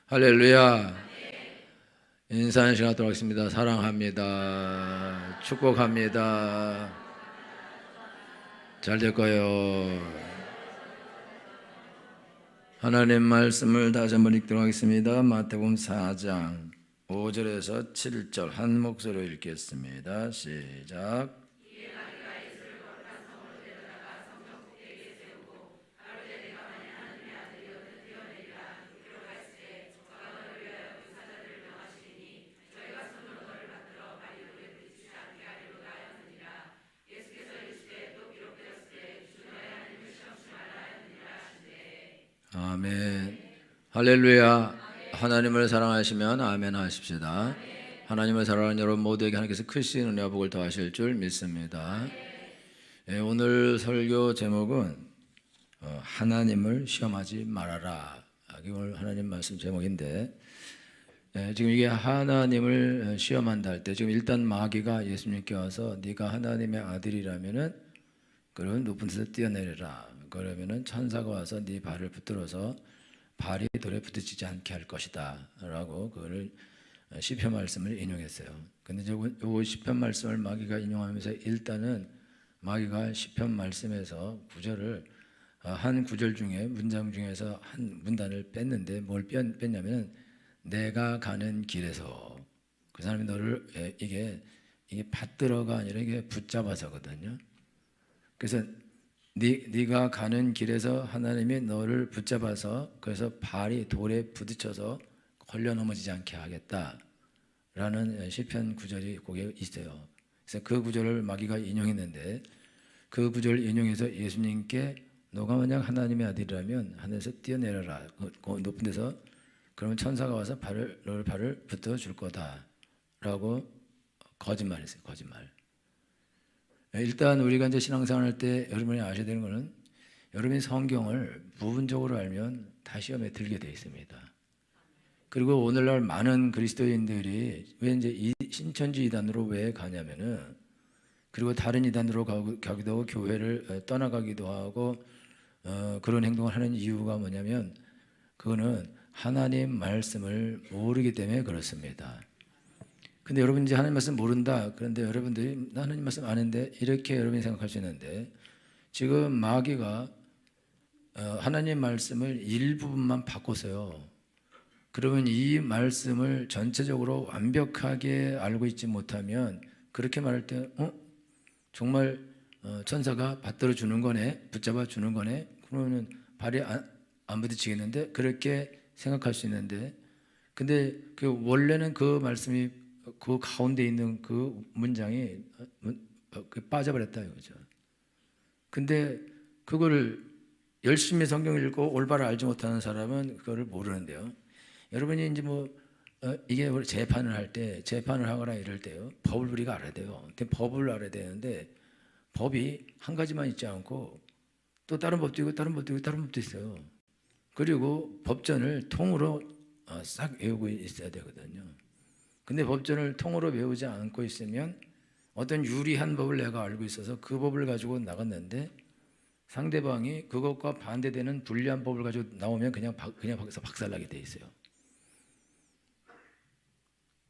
할렐루야. 인사하는 시간 갖도록 하겠습니다. 사랑합니다. 축복합니다. 잘 될 거예요. 하나님 말씀을 다시 한번 읽도록 하겠습니다. 마태복음 4장 5절에서 7절 한 목소리로 읽겠습니다. 시작. 아멘. 할렐루야. 하나님을 사랑하시면 아멘 하십시다. 하나님을 사랑하는 여러분 모두에게 하나님께서 크신 은혜와 복을 더하실 줄 믿습니다. 오늘 제목은 하나님을 시험하지 말아라. 이게 오늘 하나님 말씀 제목인데, 지금 이게 하나님을 시험한다 할 때 지금 일단 마귀가 예수님께 와서 네가 하나님의 아들이라면은 그런 높은 데서 뛰어내려라. 그러면은 천사가 와서 네 발을 붙들어서 발이 돌에 부딪히지 않게 할 것이다 라고 그걸 시편 말씀을 인용했어요. 근데 요 시편 말씀을 마귀가 인용하면서 일단은 마귀가 시편 말씀에서 구절을 한 구절 중에 문장 중에서 한 문단을 뺐는데 뭘 뺐냐면 내가 가는 길에서 그 사람이 너를 이게 받들어가 아니라 이게 붙잡아서거든요. 그래서 네가 가는 길에서 하나님이 너를 붙잡아서 그래서 발이 돌에 부딪혀서 걸려 넘어지지 않게 하겠다라는 시편 구절이 거기에 있어요. 그래서 그 구절을 마귀가 인용했는데 그 구절을 인용해서 예수님께 너가 만약 하나님의 아들이라면 하늘에서 뛰어내려라. 그 높은 데서 그러면 천사가 와서 너를 발을 붙들어 줄 거다라고 거짓말했어요. 거짓말. 일단 우리가 이제 신앙생활 할 때 여러분이 아셔야 되는 것은 여러분이 성경을 부분적으로 알면 다 시험에 들게 되어 있습니다. 그리고 오늘날 많은 그리스도인들이 왜 이제 이 신천지 이단으로 왜 가냐면은 그리고 다른 이단으로 가기도 하고 교회를 떠나가기도 하고 그런 행동을 하는 이유가 뭐냐면 그거는 하나님 말씀을 모르기 때문에 그렇습니다. 근데 여러분 이제 하나님 말씀 모른다. 그런데 여러분들이 나 하나님 말씀 아는데 이렇게 여러분이 생각할 수 있는데 지금 마귀가 하나님 말씀을 일부분만 바꿨어요. 그러면 이 말씀을 전체적으로 완벽하게 알고 있지 못하면 그렇게 말할 때 정말 천사가 받들어 주는 거네, 붙잡아 주는 거네. 그러면 발이 안 부딪히겠는데 그렇게 생각할 수 있는데 근데 그 원래는 그 말씀이 그 가운데 있는 그 문장이 빠져버렸다 이거죠. 근데 그거를 열심히 성경을 읽고 올바로 알지 못하는 사람은 그거를 모르는데요. 여러분이 이제 이게 재판을 할 때 재판을 하거나 이럴 때요. 법을 우리가 알아야 돼요. 근데 법을 알아야 되는데 법이 한 가지만 있지 않고 또 다른 법도 있고 다른 법도 있고 다른 법도 있어요. 그리고 법전을 통으로 싹 외우고 있어야 되거든요. 근데 법전을 통으로 외우지 않고 있으면 어떤 유리한 법을 내가 알고 있어서 그 법을 가지고 나갔는데 상대방이 그것과 반대되는 불리한 법을 가지고 나오면 그냥 거기서 박살나게 돼 있어요.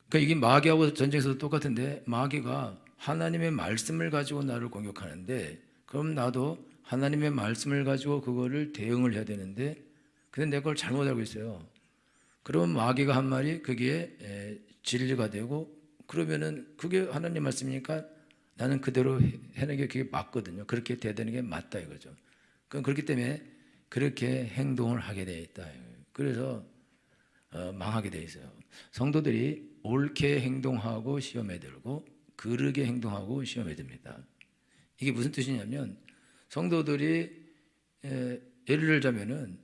그러니까 이게 마귀하고 전쟁에서도 똑같은데 마귀가 하나님의 말씀을 가지고 나를 공격하는데 그럼 나도 하나님의 말씀을 가지고 그거를 대응을 해야 되는데 근데 내가 그걸 잘못 알고 있어요. 그러면 마귀가 한 말이 그게 진리가 되고 그러면은 그게 하나님 말씀이니까 나는 그대로 해내는 게 그게 맞거든요. 그렇게 돼야 되는 게 맞다 이거죠. 그렇기 때문에 그렇게 행동을 하게 돼 있다. 그래서 망하게 돼 있어요. 성도들이 옳게 행동하고 시험에 들고 그르게 행동하고 시험에 듭니다. 이게 무슨 뜻이냐면 성도들이 예를 들자면은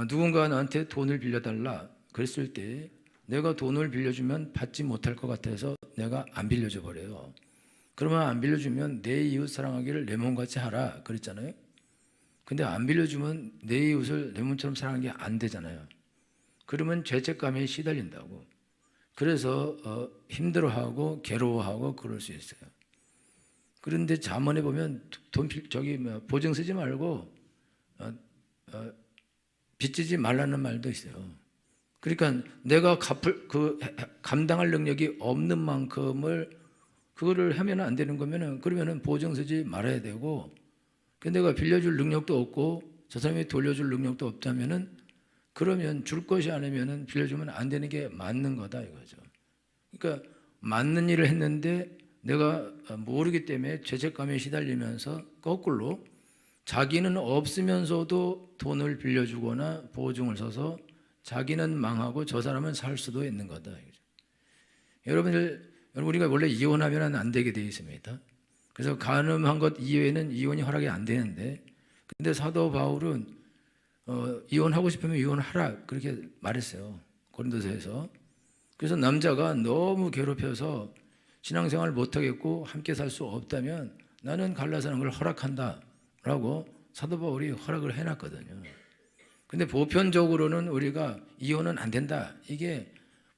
누군가 나한테 돈을 빌려달라 그랬을 때 내가 돈을 빌려주면 받지 못할 것 같아서 내가 안 빌려줘 버려요. 그러면 안 빌려주면 내 이웃 사랑하기를 내 몸같이 하라 그랬잖아요. 근데 안 빌려주면 내 이웃을 내 몸처럼 사랑하는 게 안 되잖아요. 그러면 죄책감에 시달린다고. 그래서 힘들어하고 괴로워하고 그럴 수 있어요. 그런데 잠언에 보면 보증 쓰지 말고 빚지지 말라는 말도 있어요. 그러니까 내가 감당할 능력이 없는 만큼을 그거를 하면 안 되는 거면은 그러면은 보증 서지 말아야 되고, 근데 내가 빌려줄 능력도 없고 저 사람이 돌려줄 능력도 없다면은 그러면 줄 것이 아니면은 빌려주면 안 되는 게 맞는 거다 이거죠. 그러니까 맞는 일을 했는데 내가 모르기 때문에 죄책감에 시달리면서 거꾸로 자기는 없으면서도 돈을 빌려주거나 보증을 서서 자기는 망하고 저 사람은 살 수도 있는 거다. 여러분 우리가 원래 이혼하면 안 되게 되어 있습니다. 그래서 간음한 것 이외에는 이혼이 허락이 안 되는데, 근데 사도 바울은 이혼하고 싶으면 이혼하라 그렇게 말했어요. 고린도서에서. 그래서 남자가 너무 괴롭혀서 신앙생활을 못하겠고 함께 살 수 없다면 나는 갈라서는 걸 허락한다라고 사도 바울이 허락을 해놨거든요. 근데 보편적으로는 우리가 이혼은 안 된다, 이게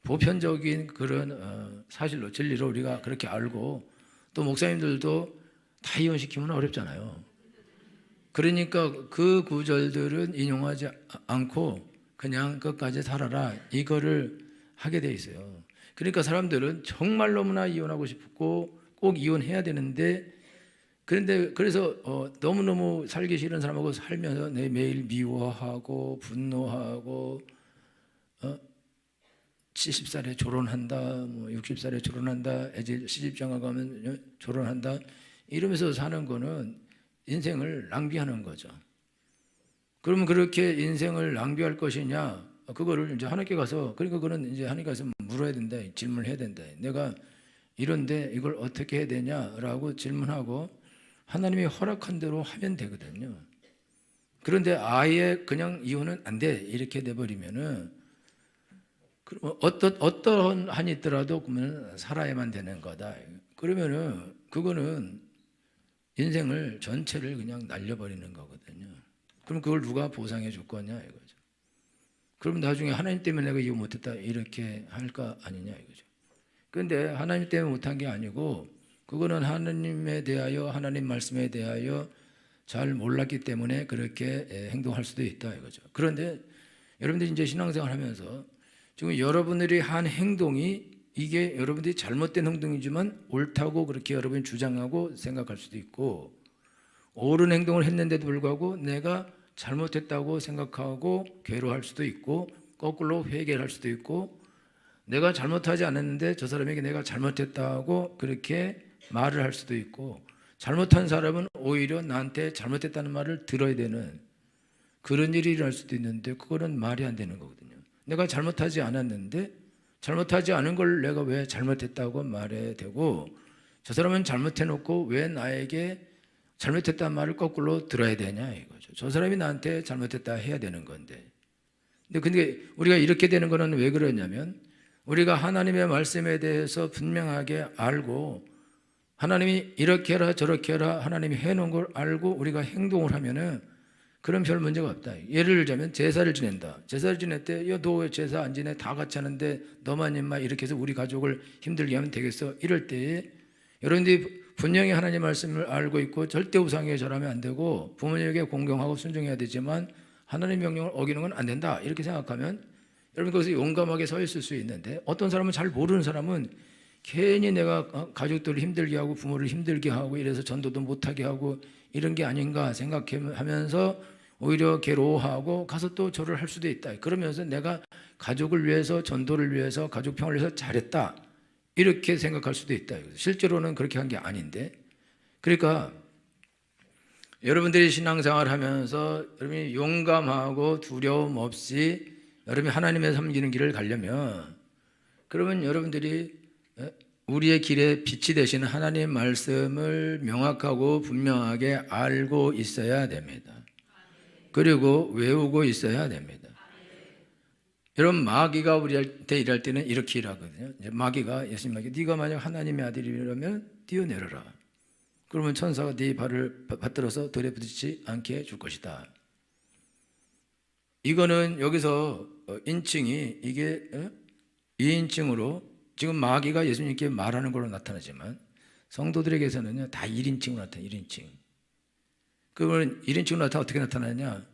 보편적인 그런 사실로 진리로 우리가 그렇게 알고, 또 목사님들도 다 이혼시키면 어렵잖아요. 그러니까 그 구절들은 인용하지 않고 그냥 끝까지 살아라 이거를 하게 돼 있어요. 그러니까 사람들은 정말 너무나 이혼하고 싶고 꼭 이혼해야 되는데, 그런데 그래서 너무너무 살기 싫은 사람하고 살면서 매일 미워하고 분노하고 70살에 결혼한다, 뭐 60살에 결혼한다, 이제 시집장가 가면 결혼한다 이러면서 사는 거는 인생을 낭비하는 거죠. 그러면 그렇게 인생을 낭비할 것이냐? 그거를 이제 하나님께 가서, 그러니까 그거는 이제 하나님께 가서 물어야 된다, 질문을 해야 된다. 내가 이런데 이걸 어떻게 해야 되냐라고 질문하고 하나님이 허락한 대로 하면 되거든요. 그런데 아예 그냥 이혼은 안 돼 이렇게 돼버리면은 어떤 한이 있더라도 그러면 살아야만 되는 거다. 그러면은 그거는 인생을 전체를 그냥 날려버리는 거거든요. 그럼 그걸 누가 보상해 줄 거냐 이거죠. 그럼 나중에 하나님 때문에 내가 이혼 못했다 이렇게 할까 아니냐 이거죠. 그런데 하나님 때문에 못한 게 아니고 그거는 하나님에 대하여, 하나님 말씀에 대하여 잘 몰랐기 때문에 그렇게 행동할 수도 있다 이거죠. 그런데 여러분들이 이제 신앙생활 하면서 지금 여러분들이 한 행동이 이게 여러분들이 잘못된 행동이지만 옳다고 그렇게 여러분이 주장하고 생각할 수도 있고, 옳은 행동을 했는데도 불구하고 내가 잘못했다고 생각하고 괴로워할 수도 있고, 거꾸로 회개를 할 수도 있고, 내가 잘못하지 않았는데 저 사람에게 내가 잘못했다고 그렇게 말을 할 수도 있고, 잘못한 사람은 오히려 나한테 잘못했다는 말을 들어야 되는 그런 일이 일어날 수도 있는데, 그거는 말이 안 되는 거거든요. 내가 잘못하지 않았는데 잘못하지 않은 걸 내가 왜 잘못했다고 말해야 되고, 저 사람은 잘못해놓고 왜 나에게 잘못했다는 말을 거꾸로 들어야 되냐 이거죠. 저 사람이 나한테 잘못했다 해야 되는 건데. 근데 우리가 이렇게 되는 거는 왜 그러냐면, 우리가 하나님의 말씀에 대해서 분명하게 알고 하나님이 이렇게 해라 저렇게 해라 하나님이 해놓은 걸 알고 우리가 행동을 하면은 그럼 별 문제가 없다. 예를 들자면 제사를 지낸다. 제사를 지낼 때 야, 너 왜 제사 안 지내? 다 같이 하는데 너만 임마 이렇게 해서 우리 가족을 힘들게 하면 되겠어? 이럴 때에 여러분들이 분명히 하나님의 말씀을 알고 있고 절대 우상에 절하면 안 되고 부모님에게 공경하고 순종해야 되지만 하나님의 명령을 어기는 건 안 된다 이렇게 생각하면 여러분 거기서 용감하게 서 있을 수 있는데, 어떤 사람은 잘 모르는 사람은 괜히 내가 가족들을 힘들게 하고 부모를 힘들게 하고 이래서 전도도 못하게 하고 이런 게 아닌가 생각하면서 오히려 괴로워하고 가서 또 절을 할 수도 있다. 그러면서 내가 가족을 위해서, 전도를 위해서, 가족 평을 위해서 잘했다 이렇게 생각할 수도 있다. 실제로는 그렇게 한 게 아닌데. 그러니까 여러분들이 신앙생활 하면서 여러분이 용감하고 두려움 없이 여러분이 하나님의 섬기는 길을 가려면, 그러면 여러분들이 우리의 길에 빛이 되시는 하나님의 말씀을 명확하고 분명하게 알고 있어야 됩니다. 그리고 외우고 있어야 됩니다. 여러분 마귀가 우리한테 일할 때는 이렇게 일하거든요. 마귀가 예수님에게 네가 만약 하나님의 아들이라면 뛰어내려라. 그러면 천사가 네 발을 받들어서 돌에 부딪히지 않게 해줄 것이다. 이거는 여기서 인칭이 이게 2인칭으로 지금 마귀가 예수님께 말하는 걸로 나타나지만 성도들에게서는요 다 1인칭으로 나타나요. 1인칭. 그러면 1인칭으로 나타나 어떻게 나타나냐?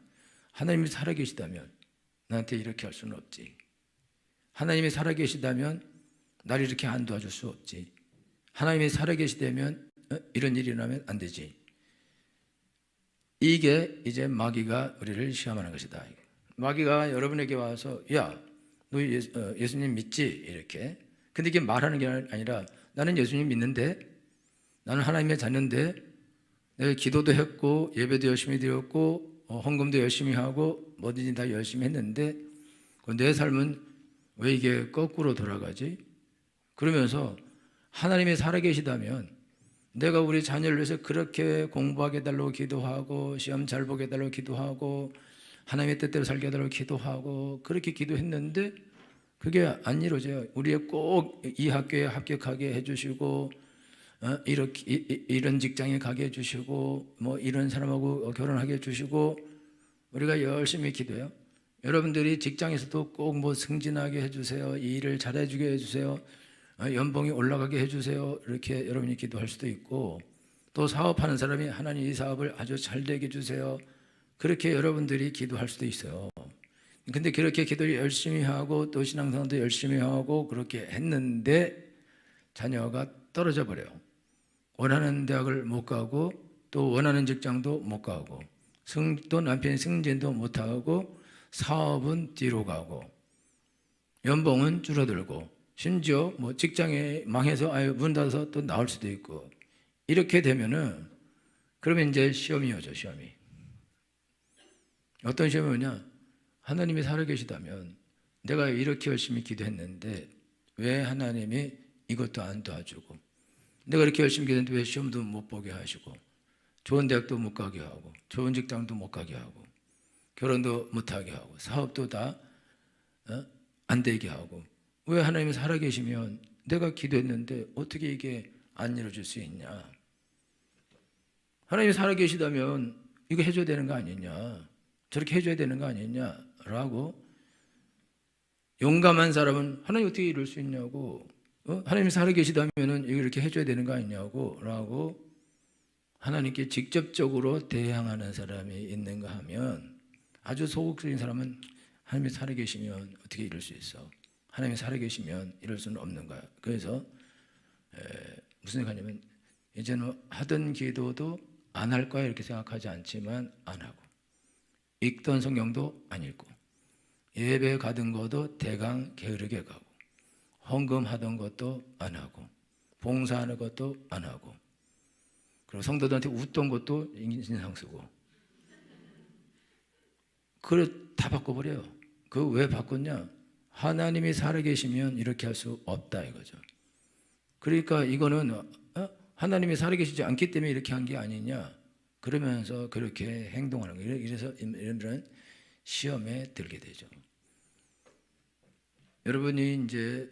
하나님이 살아계시다면 나한테 이렇게 할 수는 없지. 하나님이 살아계시다면 나를 이렇게 안 도와줄 수 없지. 하나님이 살아계시다면 이런 일이 일어나면 안 되지. 이게 이제 마귀가 우리를 시험하는 것이다. 마귀가 여러분에게 와서 야, 너 예수님 믿지? 이렇게. 근데 이게 말하는 게 아니라 나는 예수님 믿는데, 나는 하나님의 자녀인데, 내가 기도도 했고 예배도 열심히 드렸고 헌금도 열심히 하고 뭐든지 다 열심히 했는데 내 삶은 왜 이게 거꾸로 돌아가지? 그러면서 하나님이 살아계시다면 내가 우리 자녀를 위해서 그렇게 공부하게 해달라고 기도하고 시험 잘 보게 해달라고 기도하고 하나님의 뜻대로 살게 해달라고 기도하고 그렇게 기도했는데 그게 안 이루어져요. 우리의 꼭 이 학교에 합격하게 해주시고 이런 직장에 가게 해주시고 뭐 이런 사람하고 결혼하게 해주시고 우리가 열심히 기도해요. 여러분들이 직장에서도 꼭 뭐 승진하게 해주세요. 이 일을 잘해주게 해주세요. 연봉이 올라가게 해주세요. 이렇게 여러분이 기도할 수도 있고, 또 사업하는 사람이 하나님 이 사업을 아주 잘 되게 해주세요. 그렇게 여러분들이 기도할 수도 있어요. 근데 그렇게 기도를 열심히 하고 또 신앙생활도 열심히 하고 그렇게 했는데 자녀가 떨어져 버려요. 원하는 대학을 못 가고 또 원하는 직장도 못 가고 또 남편이 승진도 못 하고 사업은 뒤로 가고 연봉은 줄어들고 심지어 뭐 직장에 망해서 아예 문 닫아서 또 나올 수도 있고 이렇게 되면은 그러면 이제 시험이 오죠. 시험이 어떤 시험이 오냐? 하나님이 살아계시다면 내가 이렇게 열심히 기도했는데 왜 하나님이 이것도 안 도와주고 내가 이렇게 열심히 기도했는데 왜 시험도 못 보게 하시고 좋은 대학도 못 가게 하고 좋은 직장도 못 가게 하고 결혼도 못 하게 하고 사업도 다 안 되게 하고 왜 하나님이 살아계시면 내가 기도했는데 어떻게 이게 안 이루어질 수 있냐? 하나님이 살아계시다면 이거 해줘야 되는 거 아니냐? 저렇게 해줘야 되는 거 아니냐라고 용감한 사람은 하나님 어떻게 이룰 수 있냐고 하나님이 살아계시다면 이렇게 해줘야 되는 거 아니냐고 라고 하나님께 직접적으로 대항하는 사람이 있는가 하면 아주 소극적인 사람은 하나님이 살아계시면 어떻게 이룰 수 있어? 하나님이 살아계시면 이럴 수는 없는 거야. 그래서 무슨 생각하냐면 이제는 하던 기도도 안 할 거야 이렇게 생각하지 않지만 안 하고 읽던 성경도 안 읽고 예배 가던 것도 대강 게으르게 가고 헌금하던 것도 안 하고 봉사하는 것도 안 하고 그리고 성도들한테 웃던 것도 인상 쓰고 그걸 다 바꿔버려요. 그거 왜 바꿨냐? 하나님이 살아계시면 이렇게 할 수 없다 이거죠. 그러니까 이거는 하나님이 살아계시지 않기 때문에 이렇게 한 게 아니냐 그러면서 그렇게 행동하는 거예요. 이래서 이런 시험에 들게 되죠. 여러분이 이제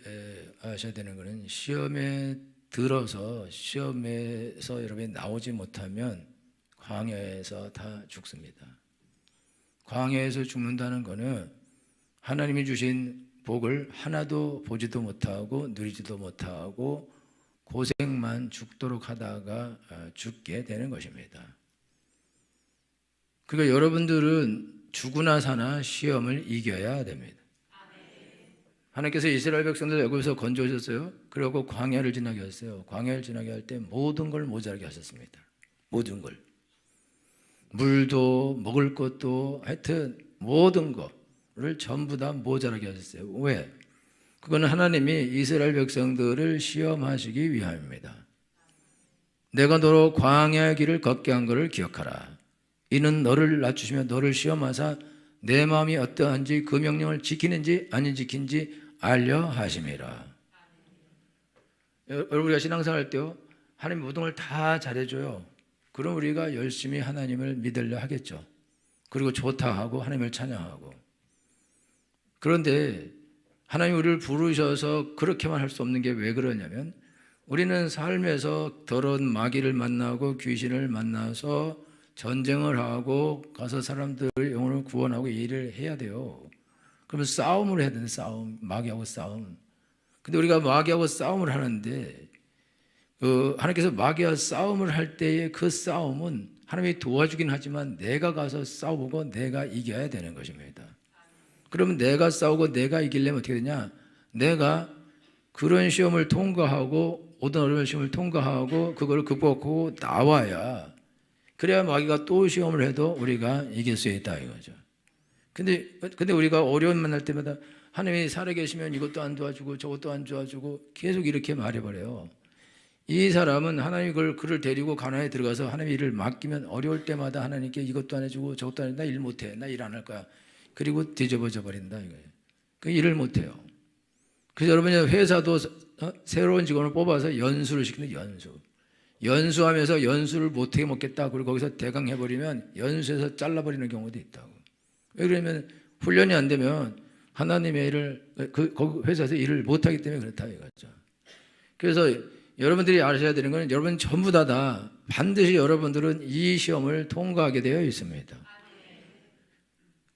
아셔야 되는 것은 시험에 들어서 시험에서 여러분이 나오지 못하면 광야에서 다 죽습니다. 광야에서 죽는다는 것은 하나님이 주신 복을 하나도 보지도 못하고 누리지도 못하고 고생만 죽도록 하다가 죽게 되는 것입니다. 그러니까 여러분들은 죽으나 사나 시험을 이겨야 됩니다. 하나님께서 이스라엘 백성들 애굽에서 건져오셨어요. 그리고 광야를 지나게 하셨어요. 광야를 지나게 할 때 모든 걸 모자라게 하셨습니다. 모든 걸. 물도 먹을 것도 하여튼 모든 거를 전부 다 모자라게 하셨어요. 왜? 그거는 하나님이 이스라엘 백성들을 시험하시기 위함입니다. 내가 너로 광야의 길을 걷게 한 것을 기억하라. 이는 너를 낮추시며 너를 시험하사 내 마음이 어떠한지 그 명령을 지키는지 아니 지킨지 알려 하심이라. 여러분 우리가 신앙생활 할 때요 하나님 모든 걸 다 잘해줘요. 그럼 우리가 열심히 하나님을 믿으려 하겠죠. 그리고 좋다 하고 하나님을 찬양하고. 그런데 하나님 우리를 부르셔서 그렇게만 할 수 없는 게 왜 그러냐면 우리는 삶에서 더러운 마귀를 만나고 귀신을 만나서 전쟁을 하고 가서 사람들의 영혼을 구원하고 일을 해야 돼요. 그러면 싸움을 해야 되는데 싸움, 마귀하고 싸움. 근데 우리가 마귀하고 싸움을 하는데 하나님께서 마귀와 싸움을 할 때의 그 싸움은 하나님이 도와주긴 하지만 내가 가서 싸우고 내가 이겨야 되는 것입니다. 그러면 내가 싸우고 내가 이기려면 어떻게 되냐? 내가 그런 시험을 통과하고 어떤 어려운 시험을 통과하고 그걸 극복하고 나와야 그래야 마귀가 또 시험을 해도 우리가 이길 수 있다 이거죠. 근데 우리가 어려움 만날 때마다 하나님이 살아계시면 이것도 안 도와주고 저것도 안 도와주고 계속 이렇게 말해버려요. 이 사람은 하나님이 그를 데리고 가나안에 들어가서 하나님의 일을 맡기면 어려울 때마다 하나님께 이것도 안 해주고 저것도 안 해. 나 일 못해. 나 일 안 할 거야. 그리고 뒤집어져 버린다 이거예요. 그 일을 못해요. 그래서 여러분이 회사도 새로운 직원을 뽑아서 연수를 시키는 연수하면서 연수를 못하게 먹겠다. 그리고 거기서 대강해버리면 연수에서 잘라버리는 경우도 있다고. 왜 그러냐면 훈련이 안 되면 하나님의 일을 그 회사에서 일을 못하기 때문에 그렇다 이거죠. 그래서 여러분들이 아셔야 되는 것은 여러분 전부 다 반드시 여러분들은 이 시험을 통과하게 되어 있습니다.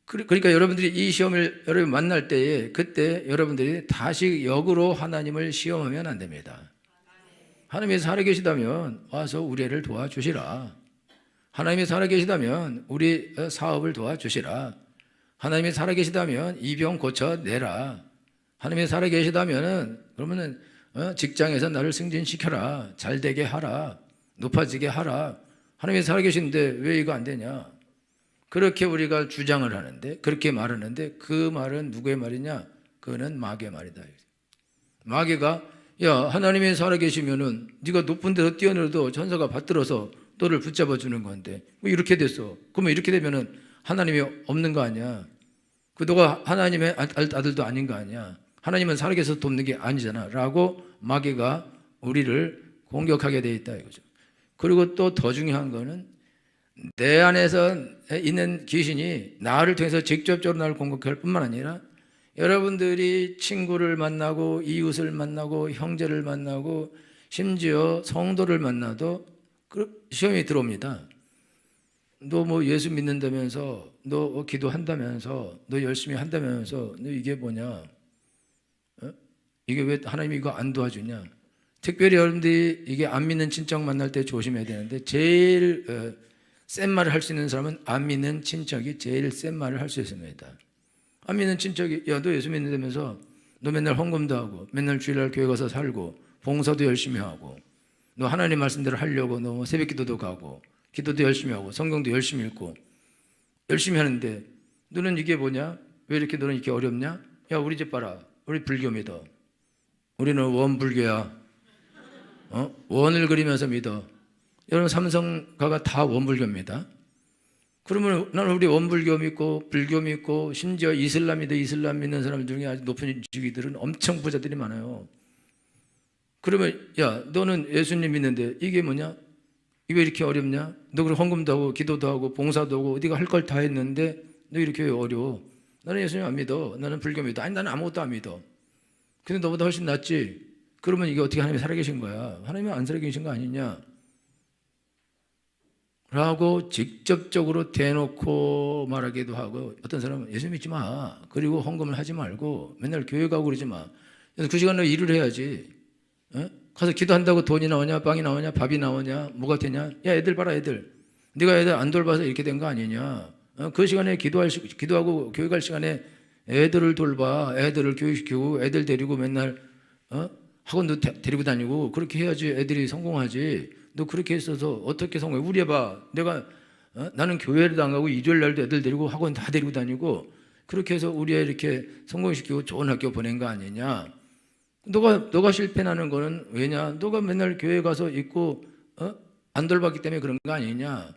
그러니까 여러분들이 이 시험을 여러분 만날 때에 그때 여러분들이 다시 역으로 하나님을 시험하면 안 됩니다. 하나님이 살아계시다면 와서 우리 애를 도와주시라. 하나님이 살아계시다면 우리 사업을 도와주시라. 하나님이 살아계시다면 이 병 고쳐내라. 하나님이 살아계시다면 그러면은 직장에서 나를 승진시켜라. 잘되게 하라. 높아지게 하라. 하나님이 살아계신데 왜 이거 안 되냐? 그렇게 우리가 주장을 하는데 그렇게 말하는데 그 말은 누구의 말이냐? 그거는 마귀의 말이다. 마귀가 야 하나님이 살아계시면은 네가 높은 데서 뛰어내려도 천사가 받들어서 너를 붙잡아 주는 건데 뭐 이렇게 됐어. 그러면 이렇게 되면은 하나님이 없는 거 아니야? 그 너가 하나님의 아들도 아닌 거 아니야? 하나님은 살아계셔서 돕는 게 아니잖아 라고 마귀가 우리를 공격하게 돼 있다 이거죠. 그리고 또 더 중요한 거는 내 안에서 있는 귀신이 나를 통해서 직접적으로 나를 공격할 뿐만 아니라 여러분들이 친구를 만나고 이웃을 만나고 형제를 만나고 심지어 성도를 만나도 시험이 들어옵니다. 너 뭐 예수 믿는다면서 너 기도한다면서 너 열심히 한다면서 너 이게 뭐냐? 이게 왜 하나님이 이거 안 도와주냐? 특별히 여러분들이 이게 안 믿는 친척 만날 때 조심해야 되는데 제일 센 말을 할 수 있는 사람은 안 믿는 친척이 제일 센 말을 할 수 있습니다. 안 믿는 친척이 야 너 예수 믿는다면서 너 맨날 헌금도 하고 맨날 주일날 교회 가서 살고 봉사도 열심히 하고 너 하나님 말씀대로 하려고 너 새벽기도도 가고 기도도 열심히 하고 성경도 열심히 읽고 열심히 하는데 너는 이게 뭐냐? 왜 이렇게 너는 이렇게 어렵냐? 야 우리 집 봐라. 우리 불교 믿어. 우리는 원불교야. 원을 그리면서 믿어. 여러분 삼성가가 다 원불교입니다. 그러면 나는 우리 원불교 믿고 불교 믿고 심지어 이슬람 믿는 사람 중에 아주 높은 주기들은 엄청 부자들이 많아요. 그러면 야 너는 예수님 믿는데 이게 뭐냐? 이게 왜 이렇게 어렵냐? 너 그럼 헌금도 하고 기도도 하고 봉사도 하고 네가 할 걸 다 했는데 너 이렇게 왜 어려워? 나는 예수님 안 믿어. 나는 불교 믿어. 아니 나는 아무것도 안 믿어. 근데 너보다 훨씬 낫지. 그러면 이게 어떻게 하나님이 살아계신 거야? 하나님이 안 살아계신 거 아니냐? 라고 직접적으로 대놓고 말하기도 하고 어떤 사람은 예수 믿지 마. 그리고 헌금을 하지 말고 맨날 교회 가고 그러지 마. 그 시간에 일을 해야지. 가서 기도한다고 돈이 나오냐 빵이 나오냐 밥이 나오냐 뭐가 되냐? 야 애들 봐라 애들. 네가 애들 안 돌봐서 이렇게 된 거 아니냐? 그 시간에 기도하고 교회 갈 시간에 애들을 돌봐. 애들을 교육시키고 애들 데리고 맨날 학원도 데리고 다니고 그렇게 해야지 애들이 성공하지. 너 그렇게 했어서 어떻게 성공해? 우리 해봐. 내가 나는 교회를 안 가고 일요일 날도 애들 데리고 학원 다 데리고 다니고 그렇게 해서 우리 애 이렇게 성공시키고 좋은 학교 보낸 거 아니냐? 너가 실패하는 거는 왜냐? 너가 맨날 교회 가서 있고 안 돌봤기 때문에 그런 거 아니냐?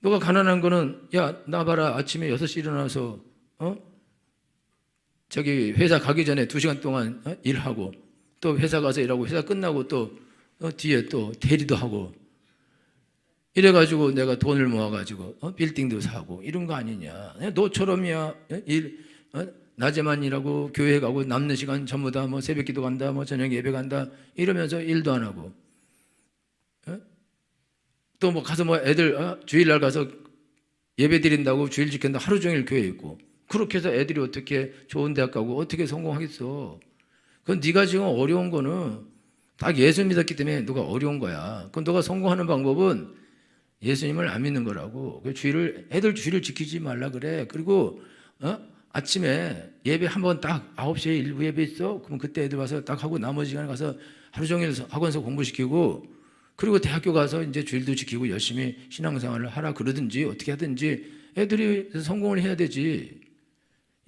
너가 가난한 거는 야 나 봐라 아침에 6시 일어나서 저기 회사 가기 전에 2시간 동안 일하고 또 회사 가서 일하고 회사 끝나고 또 뒤에 또 대리도 하고 이래가지고 내가 돈을 모아가지고 빌딩도 사고 이런 거 아니냐? 너처럼이야 낮에만 일하고 교회 가고 남는 시간 전부 다 뭐 새벽기도 간다 뭐 저녁 예배 간다 이러면서 일도 안 하고 또 뭐 가서 뭐 애들 주일날 가서 예배 드린다고 주일 지킨다 하루 종일 교회 있고 그렇게 해서 애들이 어떻게 좋은 대학 가고 어떻게 성공하겠어? 그건 네가 지금 어려운 거는 딱 예수 믿었기 때문에 너가 어려운 거야. 그럼 너가 성공하는 방법은 예수님을 안 믿는 거라고. 애들 주일을 지키지 말라 그래. 그리고 아침에 예배 한번 딱 9시에 일부 예배 있어? 그럼 그때 애들 와서 딱 하고 나머지 시간에 가서 하루 종일 학원에서 공부시키고 그리고 대학교 가서 이제 주일도 지키고 열심히 신앙생활을 하라 그러든지 어떻게 하든지 애들이 성공을 해야 되지.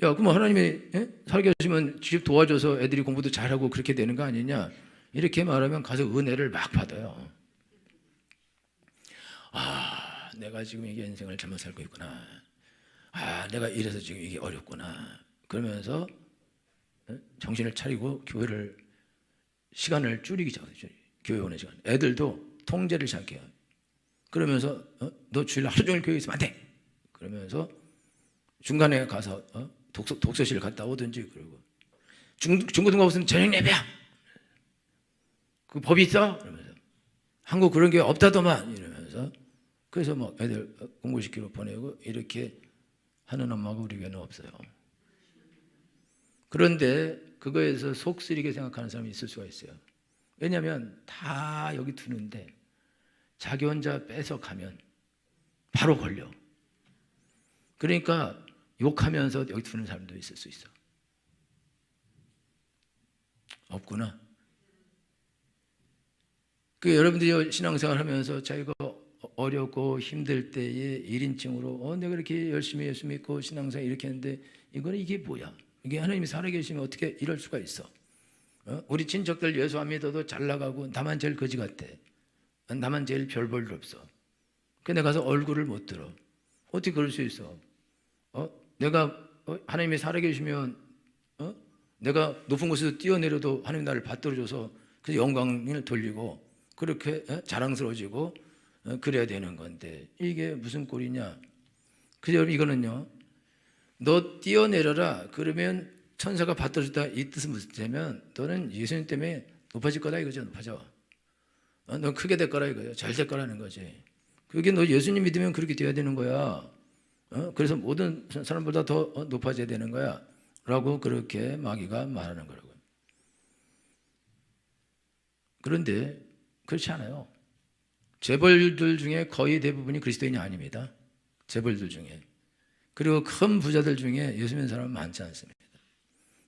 야, 그럼 하나님이 살게 하시면 집 도와줘서 애들이 공부도 잘하고 그렇게 되는 거 아니냐? 이렇게 말하면 가서 은혜를 막 받아요. 아, 내가 지금 이게 인생을 잘못 살고 있구나. 아, 내가 이래서 지금 이게 어렵구나. 그러면서 정신을 차리고 교회를 시간을 줄이기 시작해요. 교회 오는 시간. 애들도 통제를 시작해요. 그러면서 너 주일 하루 종일 교회에 있으면 안 돼. 그러면서 중간에 가서 독서실 갔다 오든지 그러고 중고등부 무슨 저녁 예배야. 그 법이 있어? 그러면서 한국 그런 게 없다더만 이러면서 그래서 뭐 애들 공부시키러 보내고 이렇게 하는 엄마가 우리 교회는 없어요. 그런데 그거에서 속 쓰리게 생각하는 사람이 있을 수가 있어요. 왜냐하면 다 여기 두는데 자기 혼자 뺏어 가면 바로 걸려. 그러니까 욕하면서 여기 두는 사람도 있을 수 있어. 없구나. 그 여러분들이 신앙생활 하면서 자기가 어렵고 힘들 때에 1인칭으로 내가 이렇게 열심히 믿고 신앙생활 이렇게 했는데 이거는 이게 뭐야? 이게 하나님이 살아계시면 어떻게 이럴 수가 있어? 우리 친척들 예수 안 믿어도 잘 나가고 나만 제일 거지 같대. 나만 제일 별 볼 일 없어. 근데 가서 얼굴을 못 들어. 어떻게 그럴 수 있어? 내가 하나님이 살아계시면 내가 높은 곳에서 뛰어내려도 하나님 나를 받들어줘서 그 영광을 돌리고 그렇게 자랑스러워지고 그래야 되는 건데 이게 무슨 꼴이냐? 그저 이거는요. 너 뛰어내려라. 그러면 천사가 받들어줬다. 이 뜻은 무슨 뜻이냐면 너는 예수님 때문에 높아질 거다 이거죠. 높아져. 너 크게 될 거라 이거예요. 잘 될 거라는 거지. 그게 너 예수님 믿으면 그렇게 돼야 되는 거야. 그래서 모든 사람보다 더 높아져야 되는 거야. 라고 그렇게 마귀가 말하는 거라고요. 그런데 그렇지 않아요. 재벌들 중에 거의 대부분이 그리스도인이 아닙니다. 재벌들 중에. 그리고 큰 부자들 중에 예수 믿는 사람은 많지 않습니다.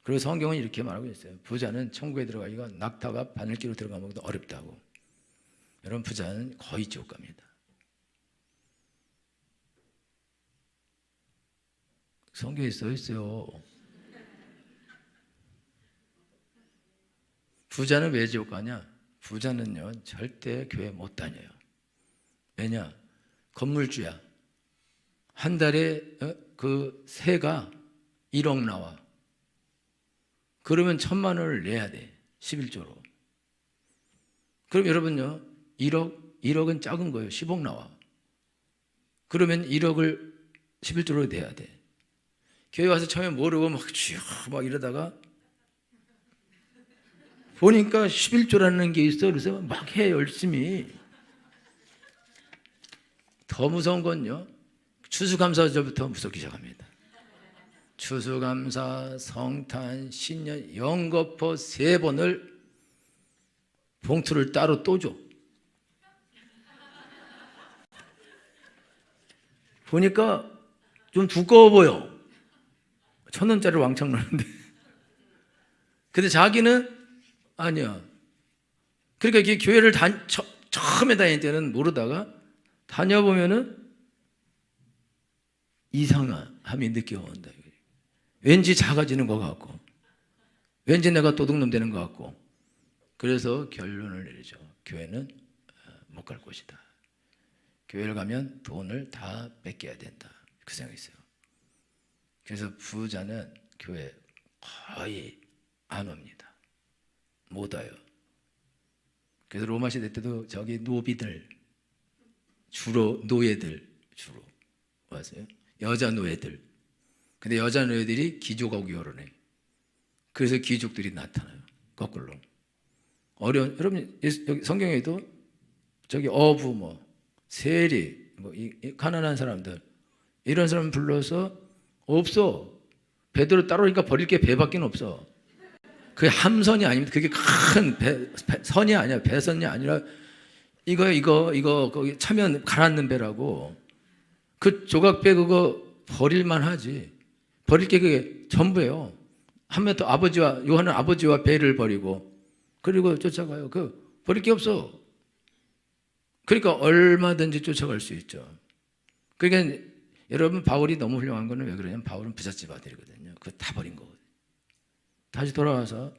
그리고 성경은 이렇게 말하고 있어요. 부자는 천국에 들어가기가 낙타가 바늘기로 들어가면 어렵다고. 여러분 부자는 거의 지옥 갑니다. 성경에 써 있어요. 부자는 왜 지옥 가냐? 부자는요 절대 교회 못 다녀요. 왜냐? 건물주야. 한 달에 그 세가 1억 나와. 그러면 1,000만 원을 내야 돼. 11조로. 그럼 여러분요 1억은 작은 거예요. 10억 나와. 그러면 1억을 11조로 내야 돼. 교회 와서 처음에 모르고 막 이러다가 보니까 11조라는 게 있어. 그래서 막 해 열심히. 더 무서운 건요 추수감사절부터 무섭기 시작합니다. 추수감사, 성탄, 신년, 영거포 3번을 봉투를 따로 또 줘. 보니까 좀 두꺼워 보여. 1,000원짜리 왕창 넣는데. 근데 자기는 아니야. 그러니까 이게 교회를 처음에 다닐 때는 모르다가 다녀보면은 이상함이 느껴온다. 왠지 작아지는 것 같고, 왠지 내가 도둑놈 되는 것 같고, 그래서 결론을 내리죠. 교회는 못 갈 곳이다. 교회를 가면 돈을 다 뺏겨야 된다. 그 생각이 있어요. 그래서 부자는 교회 거의 안 옵니다. 못 와요. 그래서 로마 시대 때도 저기 노비들, 주로 노예들 주로 왔어요. 여자 노예들. 근데 여자 노예들이 귀족하고 결혼해. 그래서 귀족들이 나타나요. 거꾸로. 여러분 여기 성경에도 저기 어부 세리 이 가난한 사람들 이런 사람 불러서 없어. 베드로 따라오니까 버릴 게 배밖에 없어. 그게 함선이 아닙니다. 그게 큰 선이 아니야. 배선이 아니라 이거 거기 차면 가라앉는 배라고. 그 조각배 그거 버릴만 하지. 버릴 게 그게 전부예요. 한번 또 요한은 아버지와 배를 버리고 그리고 쫓아가요. 버릴 게 없어. 그러니까 얼마든지 쫓아갈 수 있죠. 그러니까 여러분 바울이 너무 훌륭한 거는 왜 그러냐면 바울은 부잣집 아들이거든요. 그거 다 버린 거거든요. 다시 돌아와서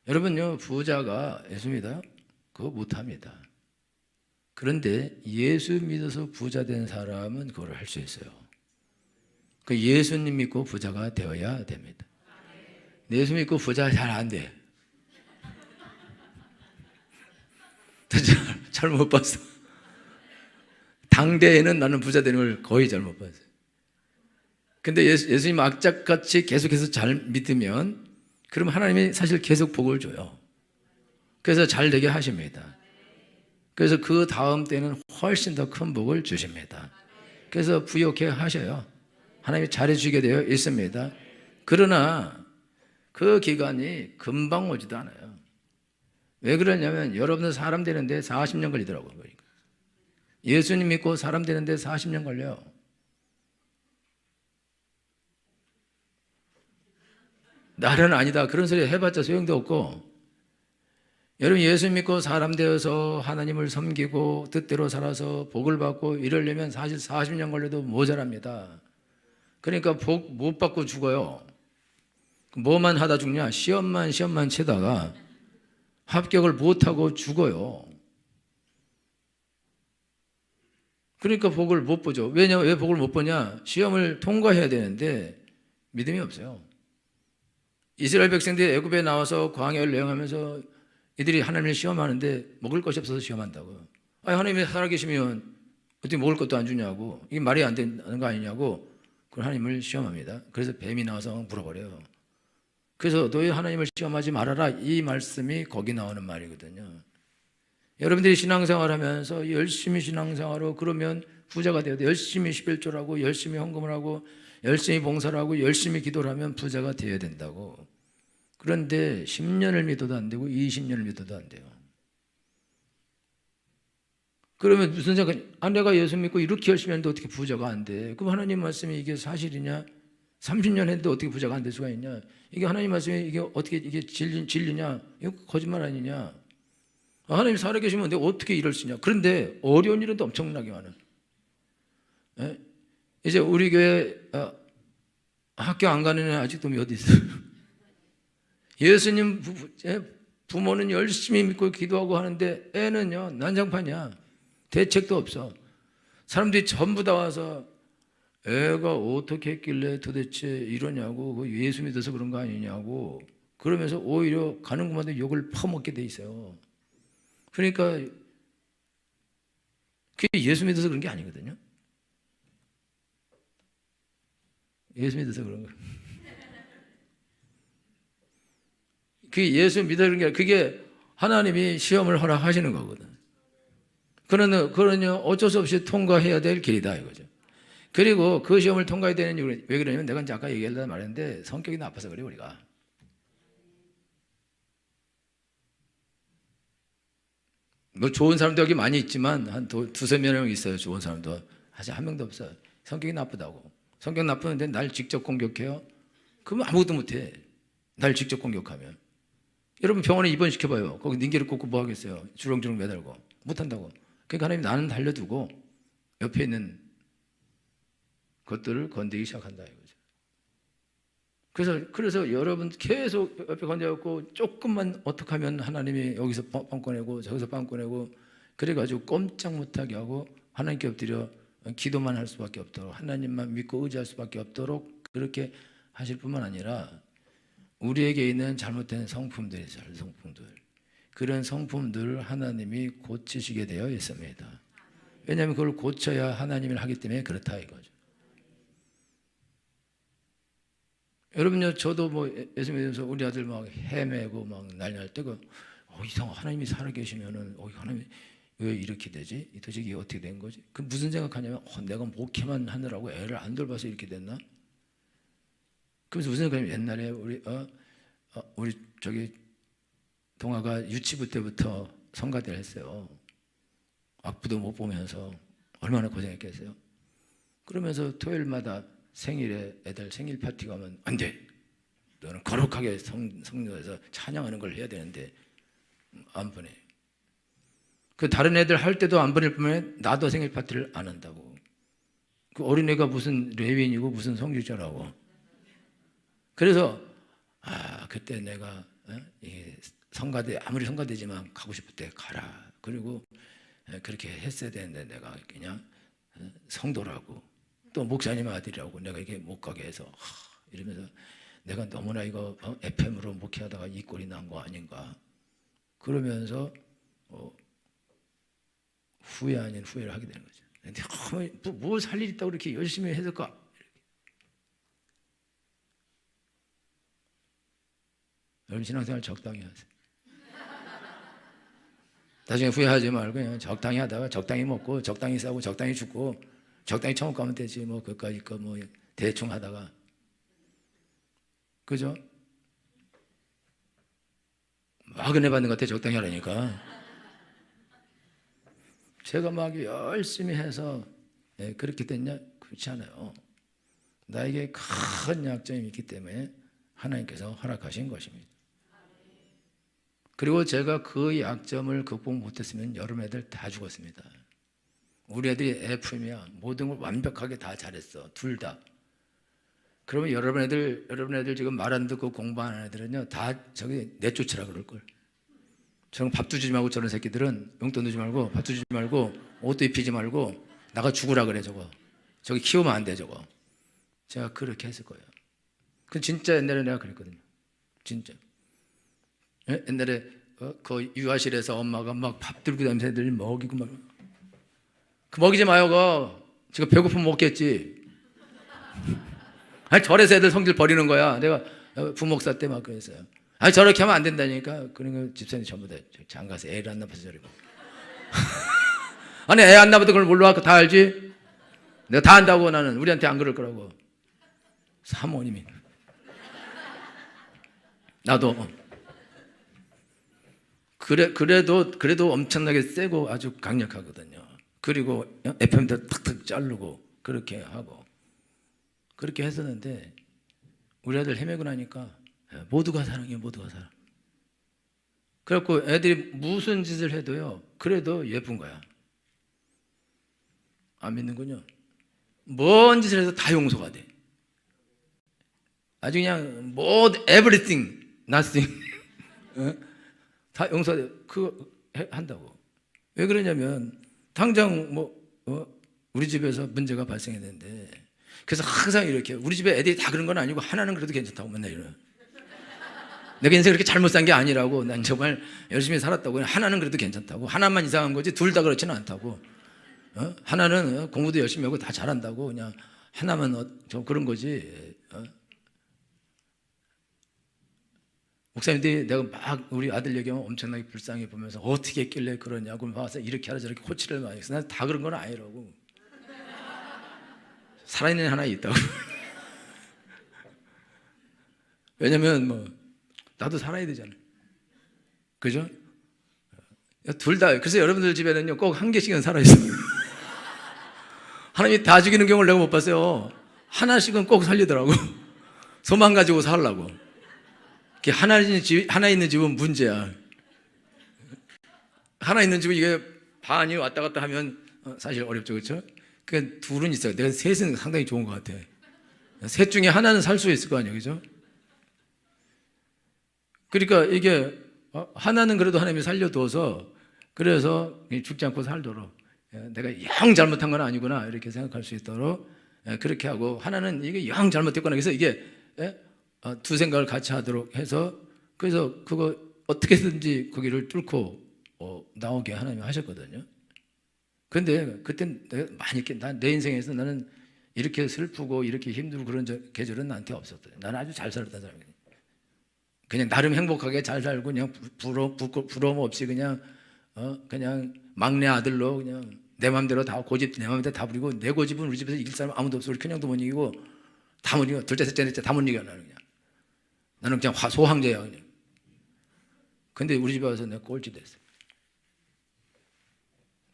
여러분요 부자가 예수 믿어요? 그거 못합니다. 그런데 예수 믿어서 부자 된 사람은 그걸 할 수 있어요. 그 예수님 믿고 부자가 되어야 됩니다. 예수 믿고 부자 잘 안 돼. 잘 못 봤어. 당대에는 나는 부자 되는 걸 거의 잘 못 봤어요. 근데 예수님 악착같이 계속해서 잘 믿으면 그럼 하나님이 사실 계속 복을 줘요. 그래서 잘 되게 하십니다. 그래서 그 다음 때는 훨씬 더 큰 복을 주십니다. 그래서 부욕해 하셔요. 하나님이 잘해주게 되어 있습니다. 그러나 그 기간이 금방 오지도 않아요. 왜 그러냐면 여러분들 사람 되는데 40년 걸리더라고요. 그러니까. 예수님 믿고 사람 되는데 40년 걸려요. 나는 아니다. 그런 소리 해봤자 소용도 없고, 여러분 예수 믿고 사람 되어서 하나님을 섬기고 뜻대로 살아서 복을 받고 이러려면 사실 40년 걸려도 모자랍니다. 그러니까 복 못 받고 죽어요. 뭐만 하다 죽냐? 시험만 치다가 합격을 못하고 죽어요. 그러니까 복을 못 보죠. 왜 복을 못 보냐? 시험을 통과해야 되는데 믿음이 없어요. 이스라엘 백성들이 애굽에 나와서 광야를 여행하면서 이들이 하나님을 시험하는데 먹을 것이 없어서 시험한다고요. 아니 하나님이 살아계시면 어떻게 먹을 것도 안 주냐고, 이게 말이 안 되는 거 아니냐고 그걸 하나님을 시험합니다. 그래서 뱀이 나와서 물어버려요. 그래서 너희 하나님을 시험하지 말아라, 이 말씀이 거기 나오는 말이거든요. 여러분들이 신앙생활 하면서 열심히 신앙생활하고 그러면 부자가 되어도 열심히 11조를 열심히 헌금을 하고 열심히 봉사를 하고 열심히 기도를 하면 부자가 되어야 된다고. 그런데 10년을 믿어도 안 되고 20년을 믿어도 안 돼요. 그러면 무슨 생각? 내가 예수 믿고 이렇게 열심히 하는데 어떻게 부자가 안 돼? 그럼 하나님 말씀이 이게 사실이냐? 30년 했는데 어떻게 부자가 안 될 수가 있냐? 이게 하나님 말씀이 이게 어떻게 이게 진리냐? 이거 거짓말 아니냐? 하나님이 살아계시면 내가 어떻게 이럴 수 있냐? 그런데 어려운 일은 또 엄청나게 많아. 예? 이제 우리 교회 학교 안 가는 애 아직도 몇 있어요. 예수님 부모는 열심히 믿고 기도하고 하는데 애는요 난장판이야. 대책도 없어. 사람들이 전부 다 와서 애가 어떻게 했길래 도대체 이러냐고, 예수 믿어서 그런 거 아니냐고 그러면서 오히려 가는 곳마다 욕을 퍼먹게 돼 있어요. 그러니까 그게 예수 믿어서 그런 게 아니거든요. 예수 믿어서 그런 거. 그게 예수 믿어 그런 게 아니라 그게 하나님이 시험을 허락하시는 거거든. 그러냐 어쩔 수 없이 통과해야 될 길이다 이거죠. 그리고 그 시험을 통과해야 되는 이유는 왜 그러냐면 내가 이제 아까 얘기하려다 말했는데 성격이 나빠서 그래 우리가. 뭐 좋은 사람도 여기 많이 있지만 한 두세 명 있어요. 좋은 사람도 사실 한 명도 없어요. 성격이 나쁘다고. 성격 나쁘는데 날 직접 공격해요? 그러면 아무것도 못해. 날 직접 공격하면. 여러분 병원에 입원시켜봐요. 거기 닌게를 꽂고 뭐 하겠어요? 주렁주렁 매달고. 못한다고. 그러니까 하나님 나는 달려두고 옆에 있는 것들을 건드리기 시작한다 이거죠. 그래서 여러분 계속 옆에 건드려갖고 조금만 어떻게 하면 하나님이 여기서 빵 꺼내고 저기서 빵 꺼내고 그래가지고 꼼짝 못하게 하고 하나님께 엎드려 기도만 할 수밖에 없도록, 하나님만 믿고 의지할 수밖에 없도록 그렇게 하실 뿐만 아니라 우리에게 있는 잘못된 성품들, 그런 성품들을 하나님이 고치시게 되어 있습니다. 왜냐하면 그걸 고쳐야 하나님을 하기 때문에 그렇다 이거죠. 여러분요, 저도 뭐 예수 믿으면서 우리 아들 막 헤매고 막 난리 날 때가 이상, 하나님이 살아계시면은 하나님 왜 이렇게 되지? 도대체 이게 어떻게 된 거지? 그 무슨 생각하냐면 내가 목회만 하느라고 애를 안 돌봐서 이렇게 됐나? 그래서 무슨 생각하냐면 옛날에 우리 저기 동아가 유치부 때부터 성가대를 했어요. 악부도 못 보면서 얼마나 고생했겠어요. 그러면서 토요일마다 생일에 애들 생일 파티 가면 안 돼. 너는 거룩하게 성도에서 찬양하는 걸 해야 되는데 안 보내. 그 다른 애들 할 때도 안 보낼 뿐만 나도 생일 파티를 안 한다고. 그 어린애가 무슨 레위인이고 무슨 성직자라고. 그래서 그때 내가 성가대 아무리 성가대지만 가고 싶을 때 가라. 그리고 그렇게 했어야 되는데 내가 그냥 성도라고 또 목사님 아들이라고 내가 이게 못 가게 해서 이러면서 내가 너무나 이거 FM으로 목회하다가 이 꼴이 난 거 아닌가 그러면서 후회 아닌 후회를 하게 되는 거죠. 근데 뭘 살 일 있다고 이렇게 열심히 했을까? 여러분 신앙생활 적당히 하세요. 나중에 후회하지 말고 그냥 적당히 하다가 적당히 먹고 적당히 싸고 적당히 죽고 적당히 천국 가면 되지 뭐 그까짓 거 뭐 대충 하다가 그죠? 막 은혜 받는 것 같아 적당히 하라니까. 제가 막 열심히 해서 그렇게 됐냐? 그렇지 않아요. 나에게 큰 약점이 있기 때문에 하나님께서 허락하신 것입니다. 그리고 제가 그 약점을 극복 못했으면 여러분 애들 다 죽었습니다. 우리 애들이 FM이야. 모든 걸 완벽하게 다 잘했어. 둘 다. 그러면 여러분 애들 지금 말 안 듣고 공부 안 하는 애들은요 다 저기 내쫓으라 그럴걸. 저런 밥도 주지 말고 저런 새끼들은 용돈도 주지 말고 밥도 주지 말고 옷도 입히지 말고 나가 죽으라 그래 저거. 저기 키우면 안 돼 저거. 제가 그렇게 했을 거예요. 그 진짜 옛날에 내가 그랬거든요. 진짜. 옛날에 그 유아실에서 엄마가 막 밥 들고 다니면서 애들 먹이고 막 그 먹이지 마요 그거. 지금 배고프면 먹겠지. 아니 절에서 애들 성질 버리는 거야. 내가 부목사 때 막 그랬어요. 아니 저렇게 하면 안 된다니까. 그러니까 집사님 전부 다 장가서 애를 안 낳아서 저리고. 아니 애 안 낳아도 그걸 몰라 다 알지? 내가 다 안다고 나는 우리한테 안 그럴 거라고. 사모님이 나도 그래도 엄청나게 세고 아주 강력하거든요. 그리고 FM도 탁탁 자르고 그렇게 하고 그렇게 했었는데 우리 아들 헤매고 나니까 모두가 사랑해요. 모두가 사랑. 그래갖고 애들이 무슨 짓을 해도요 그래도 예쁜 거야. 안 믿는군요. 뭔 짓을 해도 다 용서가 돼. 아주 그냥 everything, nothing 다 용서돼. 그거 한다고. 왜 그러냐면 당장 우리 집에서 문제가 발생했는데 그래서 항상 이렇게 우리 집에 애들이 다 그런 건 아니고 하나는 그래도 괜찮다고 맨날 이래요. 내가 인생 그렇게 잘못 산 게 아니라고 난 정말 열심히 살았다고 하나는 그래도 괜찮다고 하나만 이상한 거지 둘 다 그렇지는 않다고 하나는 공부도 열심히 하고 다 잘한다고 그냥 하나만 좀 그런 거지 목사님들이 내가 막 우리 아들 얘기하면 엄청나게 불쌍해 보면서 어떻게 했길래 그러냐고 와서 이렇게 하라 저렇게 코치를 많이 했어. 난 다 그런 건 아니라고. 살아있는 하나 있다고. 왜냐면 나도 살아야 되잖아. 그죠? 둘 다. 그래서 여러분들 집에는요 꼭 한 개씩은 살아있어. 하나님이 다 죽이는 경우를 내가 못 봤어요. 하나씩은 꼭 살리더라고. 소망 가지고 살라고. 하나 있는 집은 문제야. 하나 있는 집은 이게 반이 왔다 갔다 하면 사실 어렵죠, 그렇죠? 그러니까 둘은 있어요. 내가 셋은 상당히 좋은 것 같아. 셋 중에 하나는 살 수 있을 거 아니에요, 그렇죠? 그러니까 이게 하나는 그래도 하나님이 살려둬서 그래서 죽지 않고 살도록 내가 영 잘못한 건 아니구나 이렇게 생각할 수 있도록 그렇게 하고 하나는 이게 영 잘못했구나 그래서 이게 두 생각을 같이 하도록 해서 그래서 그거 어떻게든지 거기를 뚫고 나오게 하나님이 하셨거든요. 그런데 그땐 내가 많이 내 인생에서 나는 이렇게 슬프고 이렇게 힘들고 그런 계절은 나한테 없었어요. 나는 아주 잘 살았던 사람이에요. 그냥 나름 행복하게 잘 살고 그냥 부러움 없이 그냥 막내 아들로 그냥 내 마음대로 다 고집 내 마음대로 다 부리고 내 고집은 우리 집에서 이길 사람 아무도 없어. 우리 큰형도 못 이기고 다 못 이겨. 둘째 셋째 넷째 다 못 이겨. 나는 그냥 소황제야 그냥. 근데 우리 집에 와서 내가 꼴찌 됐어요.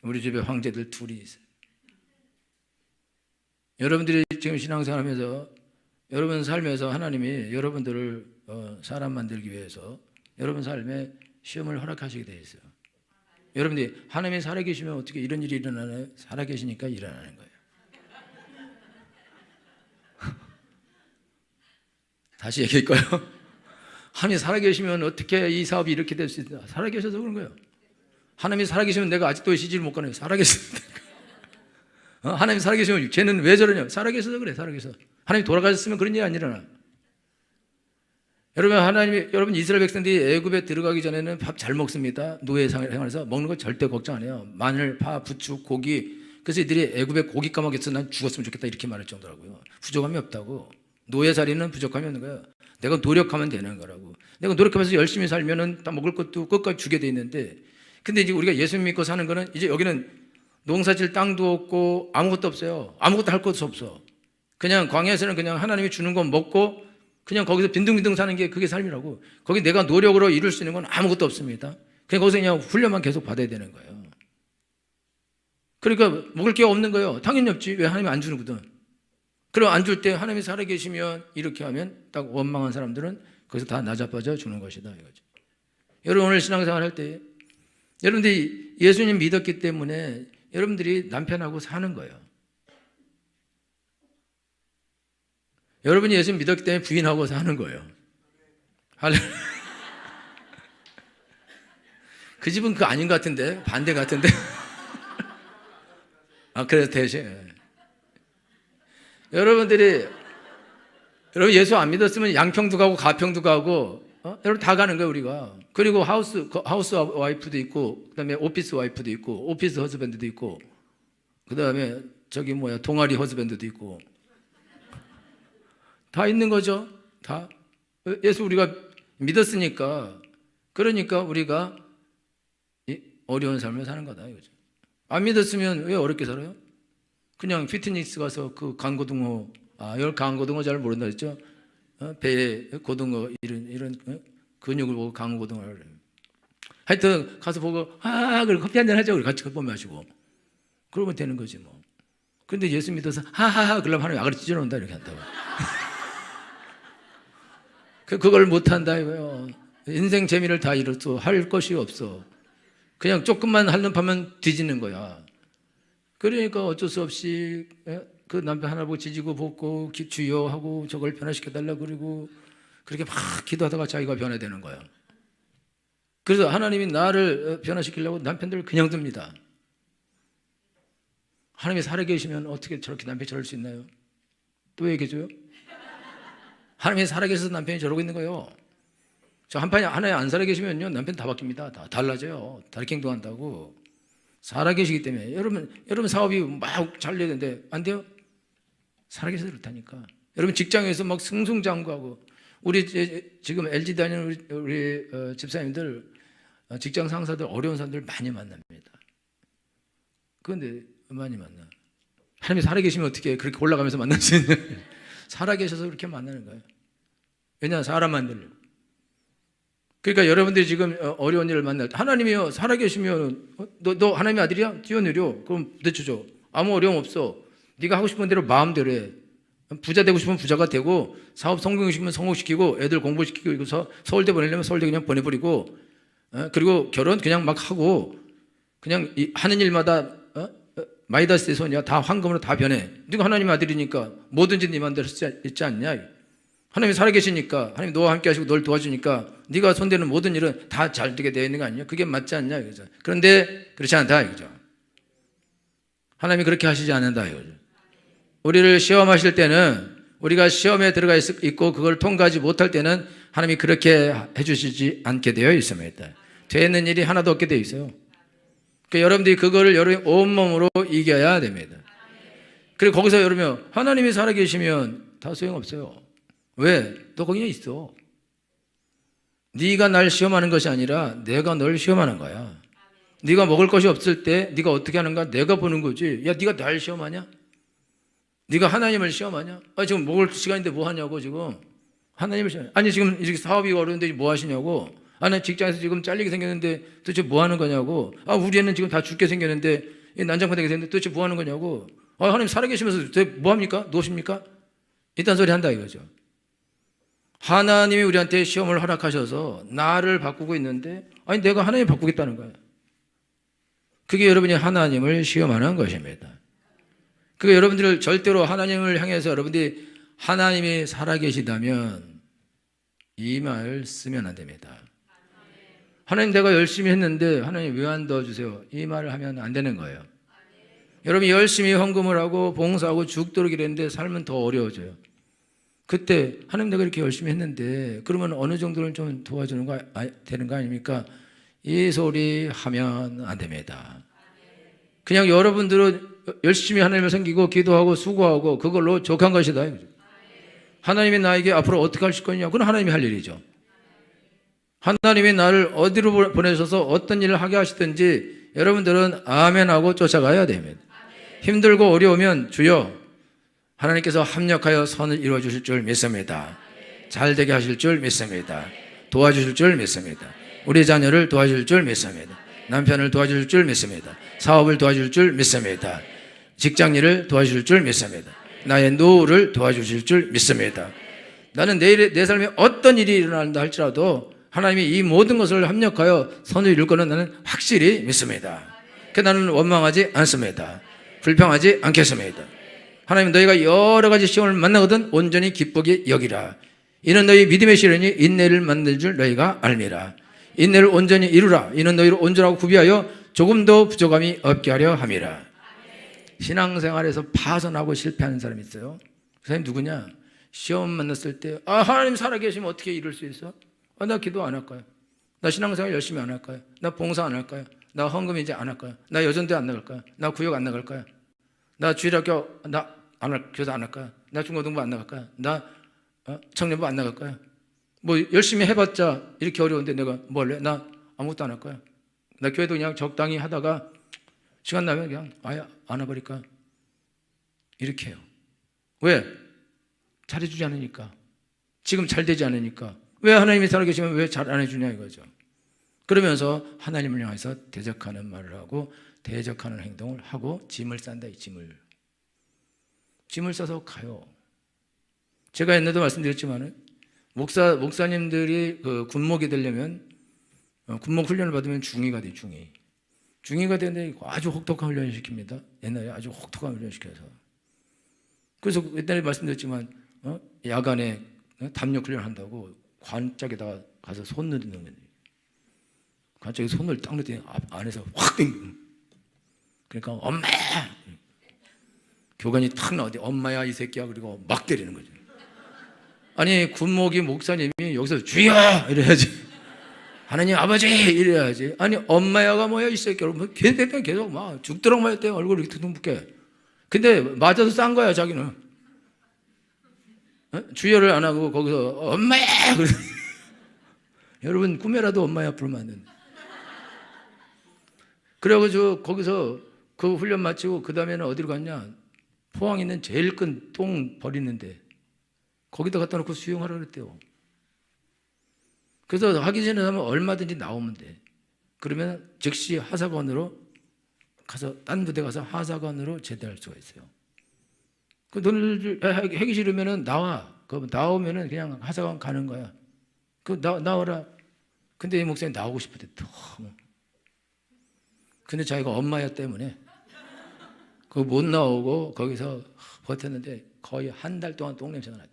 우리 집에 황제들 둘이 있어요. 여러분들이 지금 신앙생활하면서 여러분 삶에서 하나님이 여러분들을 사람 만들기 위해서 여러분 삶에 시험을 허락하시게 되어 있어요. 여러분들이 하나님이 살아계시면 어떻게 이런 일이 일어나나요? 살아계시니까 일어나는 거예요. 다시 얘기할까요? 하나님이 살아계시면 어떻게 이 사업이 이렇게 될 수 있다? 살아계셔서 그런 거예요. 하나님이 살아계시면 내가 아직도 시집을 못 가네요. 살아계시니까. 하나님이 살아계시면 쟤는 왜 저러냐? 살아계셔서 그래. 살아계셔서. 하나님이 돌아가셨으면 그런 일이 안 일어나. 여러분 이스라엘 백성들이 애굽에 들어가기 전에는 밥 잘 먹습니다. 노예 생활에서 먹는 거 절대 걱정 안 해요. 마늘, 파, 부추, 고기. 그래서 이들이 애굽에 고기 까먹겠어. 난 죽었으면 좋겠다 이렇게 말할 정도라고요. 부족함이 없다고. 노예살이는 부족함이 없는 거야. 내가 노력하면 되는 거라고. 내가 노력하면서 열심히 살면은 다 먹을 것도 끝까지 주게 돼 있는데, 근데 이제 우리가 예수 믿고 사는 거는 이제 여기는 농사질 땅도 없고 아무것도 없어요. 아무것도 할 것도 없어. 그냥 광야에서는 그냥 하나님이 주는 거 먹고 그냥 거기서 빈둥빈둥 사는 게 그게 삶이라고. 거기 내가 노력으로 이룰 수 있는 건 아무것도 없습니다. 그냥 거기서 그냥 훈련만 계속 받아야 되는 거예요. 그러니까 먹을 게 없는 거예요. 당연히 없지. 왜 하나님이 안 주는거든. 그럼 안 줄 때 하나님이 살아계시면 이렇게 하면 딱 원망한 사람들은 거기서 다 나자빠져 주는 것이다 이거죠. 여러분 오늘 신앙생활 할 때 여러분들이 예수님 믿었기 때문에 여러분들이 남편하고 사는 거예요. 여러분이 예수 믿었기 때문에 부인하고 사는 거예요. 그 집은 그거 아닌 것 같은데, 반대 같은데. 그래서 대신 여러분 예수 안 믿었으면 양평도 가고 가평도 가고 여러분 다 가는 거예요 우리가. 그리고 하우스 와이프도 있고, 그다음에 오피스 와이프도 있고, 오피스 허즈밴드도 있고, 그다음에 동아리 허즈밴드도 있고, 다 있는 거죠. 다 예수 우리가 믿었으니까. 그러니까 우리가 어려운 삶을 사는 거다 이거죠. 안 믿었으면 왜 어렵게 살아요? 그냥 피트니스 가서 그 강고등어, 이걸 강고등어 잘 모른다 했죠. 배에 고등어 이런 근육을 보고 강고등어를. 하여튼 가서 보고 그래 커피 한잔 하자고 같이 커피 마시고 그러면 되는 거지 뭐. 근데 예수 믿어서 그러면 하나님 아가리 찢어놓는다 이렇게 한다고. 그걸 못한다 이거요. 인생 재미를 다 잃었어. 할 것이 없어. 그냥 조금만 하면 뒤지는 거야. 그러니까 어쩔 수 없이 그 남편 하나 보고 지지고 볶고 주여 하고 저걸 변화시켜달라 그러고 그렇게 막 기도하다가 자기가 변화되는 거야. 그래서 하나님이 나를 변화시키려고 남편들을 그냥 둡니다. 하나님이 살아계시면 어떻게 저렇게 남편이 저럴 수 있나요? 또 얘기해줘요. 하나님이 살아계셔서 남편이 저러고 있는 거예요. 저 하나님 안 살아계시면요 남편 다 바뀝니다. 다 달라져요. 다르게 행동한다고. 살아계시기 때문에 여러분 사업이 막 잘 돼야 되는데 안 돼요? 살아계셔서 그렇다니까. 여러분 직장에서 막 승승장구하고 우리 지금 LG 다니는 우리 집사님들 직장 상사들 어려운 사람들 많이 만납니다. 그런데 많이 만나. 하나님이 살아계시면 어떻게 그렇게 올라가면서 만날 수 있냐? 살아계셔서 그렇게 만나는 거예요. 왜냐하면 사람 만들려고. 그러니까 여러분들이 지금 어려운 일을 만날 때 하나님이요 살아계시면 너 하나님의 아들이야? 뛰어내려. 그럼 부딪혀줘. 아무 어려움 없어. 네가 하고 싶은 대로 마음대로 해. 부자 되고 싶으면 부자가 되고 사업 성공시키면 성공시키고 애들 공부시키고 이거 서울대 보내려면 서울대 그냥 보내버리고 그리고 결혼 그냥 막 하고 그냥 하는 일마다 마이다스의 소냐 다 황금으로 다 변해. 네가 하나님의 아들이니까 뭐든지 네 마음대로 할 수 있지 않냐. 하나님이 살아계시니까 하나님 너와 함께 하시고 널 도와주니까 네가 손대는 모든 일은 다 잘 되게 되어 있는 거 아니냐. 그게 맞지 않냐 이거죠. 그런데 그렇지 않다 이거죠. 하나님이 그렇게 하시지 않는다 이거죠. 우리를 시험하실 때는 우리가 시험에 들어가 있고 그걸 통과하지 못할 때는 하나님이 그렇게 해주시지 않게 되어 있습니다. 되는 일이 하나도 없게 되어 있어요. 그러니까 여러분들이 그거를 여러분이 온몸으로 이겨야 됩니다. 그리고 거기서 여러분 하나님이 살아계시면 다 소용없어요. 왜? 너 거기에 있어. 네가 날 시험하는 것이 아니라 내가 널 시험하는 거야. 네가 먹을 것이 없을 때 네가 어떻게 하는가 내가 보는 거지. 야, 네가 날 시험하냐? 네가 하나님을 시험하냐? 지금 먹을 시간인데 뭐 하냐고 지금. 하나님을 시험하냐? 아니 지금 이렇게 사업이 어려운데 뭐 하시냐고. 나 직장에서 지금 잘리게 생겼는데 도대체 뭐 하는 거냐고. 우리 애는 지금 다 죽게 생겼는데 난장판 되게 생겼는데 도대체 뭐 하는 거냐고. 하나님 살아계시면서 뭐합니까? 노십니까? 이딴 소리 한다 이거죠. 하나님이 우리한테 시험을 허락하셔서 나를 바꾸고 있는데 내가 하나님 바꾸겠다는 거예요. 그게 여러분이 하나님을 시험하는 것입니다. 그게 여러분들 절대로 하나님을 향해서 여러분들이 하나님이 살아계시다면 이 말 쓰면 안 됩니다. 하나님 내가 열심히 했는데 하나님 왜 안 도와주세요? 이 말을 하면 안 되는 거예요. 여러분이 열심히 헌금을 하고 봉사하고 죽도록 일했는데 삶은 더 어려워져요. 그때 하나님 내가 이렇게 열심히 했는데 그러면 어느 정도는 좀 도와주는 거 되는 거 아닙니까? 이 소리 하면 안 됩니다. 그냥 여러분들은 열심히 하나님을 섬기고 기도하고 수고하고 그걸로 족한 것이다. 하나님이 나에게 앞으로 어떻게 하실 거냐? 그건 하나님이 할 일이죠. 하나님이 나를 어디로 보내셔서 어떤 일을 하게 하시든지 여러분들은 아멘하고 쫓아가야 됩니다. 힘들고 어려우면 주여 하나님께서 합력하여 선을 이루어 주실 줄 믿습니다. 잘 되게 하실 줄 믿습니다. 도와주실 줄 믿습니다. 우리 자녀를 도와줄 줄 믿습니다. 남편을 도와줄 줄 믿습니다. 사업을 도와줄 줄 믿습니다. 직장일을 도와줄 줄 믿습니다. 나의 노후를 도와주실 줄 믿습니다. 나는 내 삶에 어떤 일이 일어난다 할지라도 하나님이 이 모든 것을 합력하여 선을 이룰 거는 나는 확실히 믿습니다. 나는 원망하지 않습니다. 불평하지 않겠습니다. 하나님 너희가 여러 가지 시험을 만나거든 온전히 기쁘게 여기라. 이는 너희 믿음의 시련이 인내를 만들 줄 너희가 알미라. 인내를 온전히 이루라. 이는 너희를 온전하고 구비하여 조금도 부족함이 없게 하려 함이라. 신앙생활에서 파선하고 실패하는 사람이 있어요. 그 사람이 누구냐? 시험 만났을 때 하나님 살아계시면 어떻게 이룰 수 있어? 나 기도 안 할까요? 나 신앙생활 열심히 안 할까요? 나 봉사 안 할까요? 나 헌금 이제 안 할까요? 나 여전대 안 나갈까요? 나 구역 안 나갈까요? 나 주일학교 교사 안 할까요? 나 중고등부 안 나갈까요? 나 청년부 안 나갈까요? 뭐 열심히 해봤자 이렇게 어려운데 내가 뭘 해? 나 아무것도 안 할까요? 나 교회도 그냥 적당히 하다가 시간 나면 그냥 아예 안 와버릴까? 이렇게 해요. 왜? 잘해주지 않으니까. 지금 잘 되지 않으니까. 왜 하나님이 살아계시면 왜 잘 안 해주냐 이거죠. 그러면서 하나님을 향해서 대적하는 말을 하고 대적하는 행동을 하고 짐을 싼다. 이 짐을 싸서 가요. 제가 옛날에도 말씀드렸지만 목사님들이 군목이 되려면 군목 훈련을 받으면 중위가 돼요. 중위가 되는데 아주 혹독한 훈련을 시킵니다. 옛날에 아주 혹독한 훈련을 시켜서. 그래서 옛날에 말씀드렸지만 야간에 담력 훈련을 한다고 관짝에다가 가서 손 넣는 거예요. 관짝에 손을 딱 넣더니 안에서 확 땡겨. 그러니까 엄마야! 교관이 탁 나오더니 엄마야 이 새끼야. 그리고 막 때리는 거죠. 아니 군목이 목사님이 여기서 주여 이래야지. 하나님 아버지 이래야지. 아니 엄마야가 뭐야 이 새끼야. 계속 막 죽도록 맞았대. 얼굴 이렇게 둥둥붓게. 근데 맞아서 싼 거야 자기는. 주여를 안 하고 거기서 엄마야. 여러분 꿈에라도 엄마야 부르면 안 된다. 그래가지고 거기서 그 훈련 마치고 그 다음에는 어디로 갔냐? 포항에 있는 제일 큰 똥 버리는데 거기다 갖다 놓고 수용하라고 그랬대요. 그래서 하기 전에 하면 얼마든지 나오면 돼. 그러면 즉시 하사관으로 가서 딴 부대 가서 하사관으로 제대할 수가 있어요. 그 너를 하기 싫으면은 나와. 그 나오면은 그냥 하사관 가는 거야. 그 나와라. 근데 이 목사님 나오고 싶을 때 너무. 근데 자기가 엄마야 때문에 그 못 나오고 거기서 버텼는데 거의 한 달 동안 똥냄새가 났대.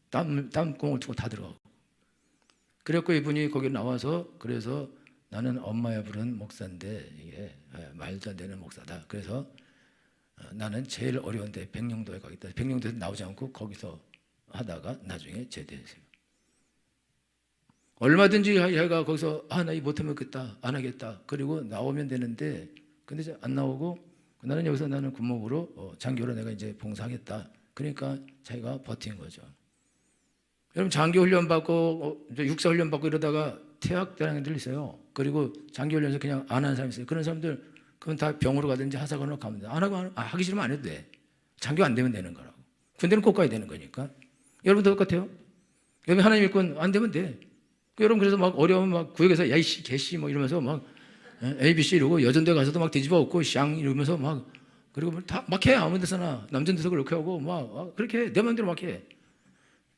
땀구멍을 두고 다 들어가고. 그래갖고 이분이 거기 나와서 그래서 나는 엄마야 부른 목사인데 이게 말도 안 되는 목사다. 그래서 나는 제일 어려운데 백령도에 가겠다. 백령도에서 나오지 않고 거기서 하다가 나중에 제대했어요. 얼마든지 자기가 거기서 나 이 못하겠다 안 하겠다. 그리고 나오면 되는데 근데 안 나오고 나는 여기서 나는 군목으로 장교로 내가 이제 봉사하겠다. 그러니까 자기가 버틴 거죠. 여러분 장교 훈련 받고 육사 훈련 받고 이러다가 퇴학되는 애들 있어요. 그리고 장교 훈련에서 그냥 안 하는 사람이 있어요. 그런 사람들 그건 다 병으로 가든지 하사관으로 가면 돼. 안 하고 하기 싫으면 안 해도 돼. 장교 안 되면 되는 거라고. 군대는 꼭 가야 되는 거니까. 여러분도 똑같아요. 여러분 하나님 믿고 안 되면 돼. 여러분 그래서 막 어려우면 막 구역에서 야이씨 개씨 뭐 이러면서 막 ABC 이러고 여전대 가서도 막 뒤집어 엎고 샹 이러면서 막 그리고 다 막 해. 아무 데서나 남전도서 그렇게 하고 막 그렇게 해. 내 마음대로 막 해.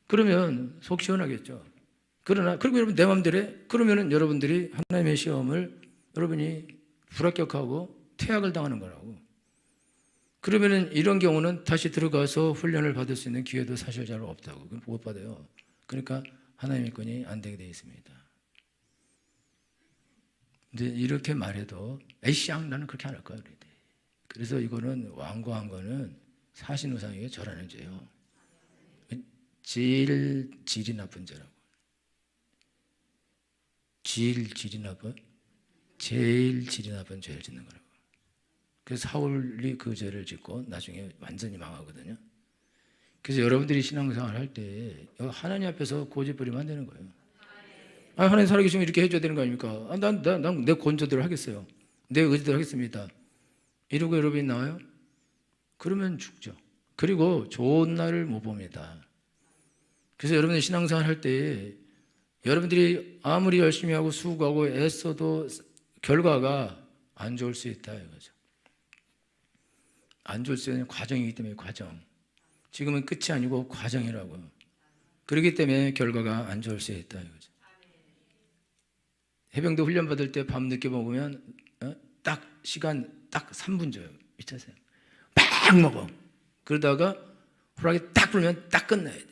그러면 속 시원하겠죠. 그러나 그리고 여러분 내 마음대로 해. 그러면은 여러분들이 하나님의 시험을 여러분이 불합격하고 퇴학을 당하는 거라고. 그러면은 이런 경우는 다시 들어가서 훈련을 받을 수 있는 기회도 사실 잘 없다고. 못 받아요. 그러니까 하나님의 건이 안 되게 되어 있습니다. 근데 이렇게 말해도 에이쌍 나는 그렇게 안 할 거야. 그래서 이거는 완고한 거는 사신우상에게 절하는 죄요. 제일 질이 나쁜 죄라고. 질이 나쁜? 제일 질이 나쁜 죄를 짓는 거라고. 그래서 사울이 그 죄를 짓고 나중에 완전히 망하거든요. 그래서 여러분들이 신앙생활 할 때 하나님 앞에서 고집 부리면 안 되는 거예요. 하나님 살아계시면 이렇게 해줘야 되는 거 아닙니까? 난 내 권조대로 하겠어요. 내 의지대로 하겠습니다. 이러고 여러분이 나와요? 그러면 죽죠. 그리고 좋은 날을 못 봅니다. 그래서 여러분이 신앙생활 할 때 여러분들이 아무리 열심히 하고 수고하고 애써도 결과가 안 좋을 수 있다 이거죠. 안 좋을 수 있는 과정이기 때문에 과정. 지금은 끝이 아니고 과정이라고요. 그렇기 때문에 결과가 안 좋을 수 있다 이거죠. 해병대 훈련 받을 때 밤 늦게 먹으면 딱 시간 딱 3분 줘요. 미쳤어요. 막 먹어. 그러다가 호랑이 딱 불면 딱 끝나야 돼.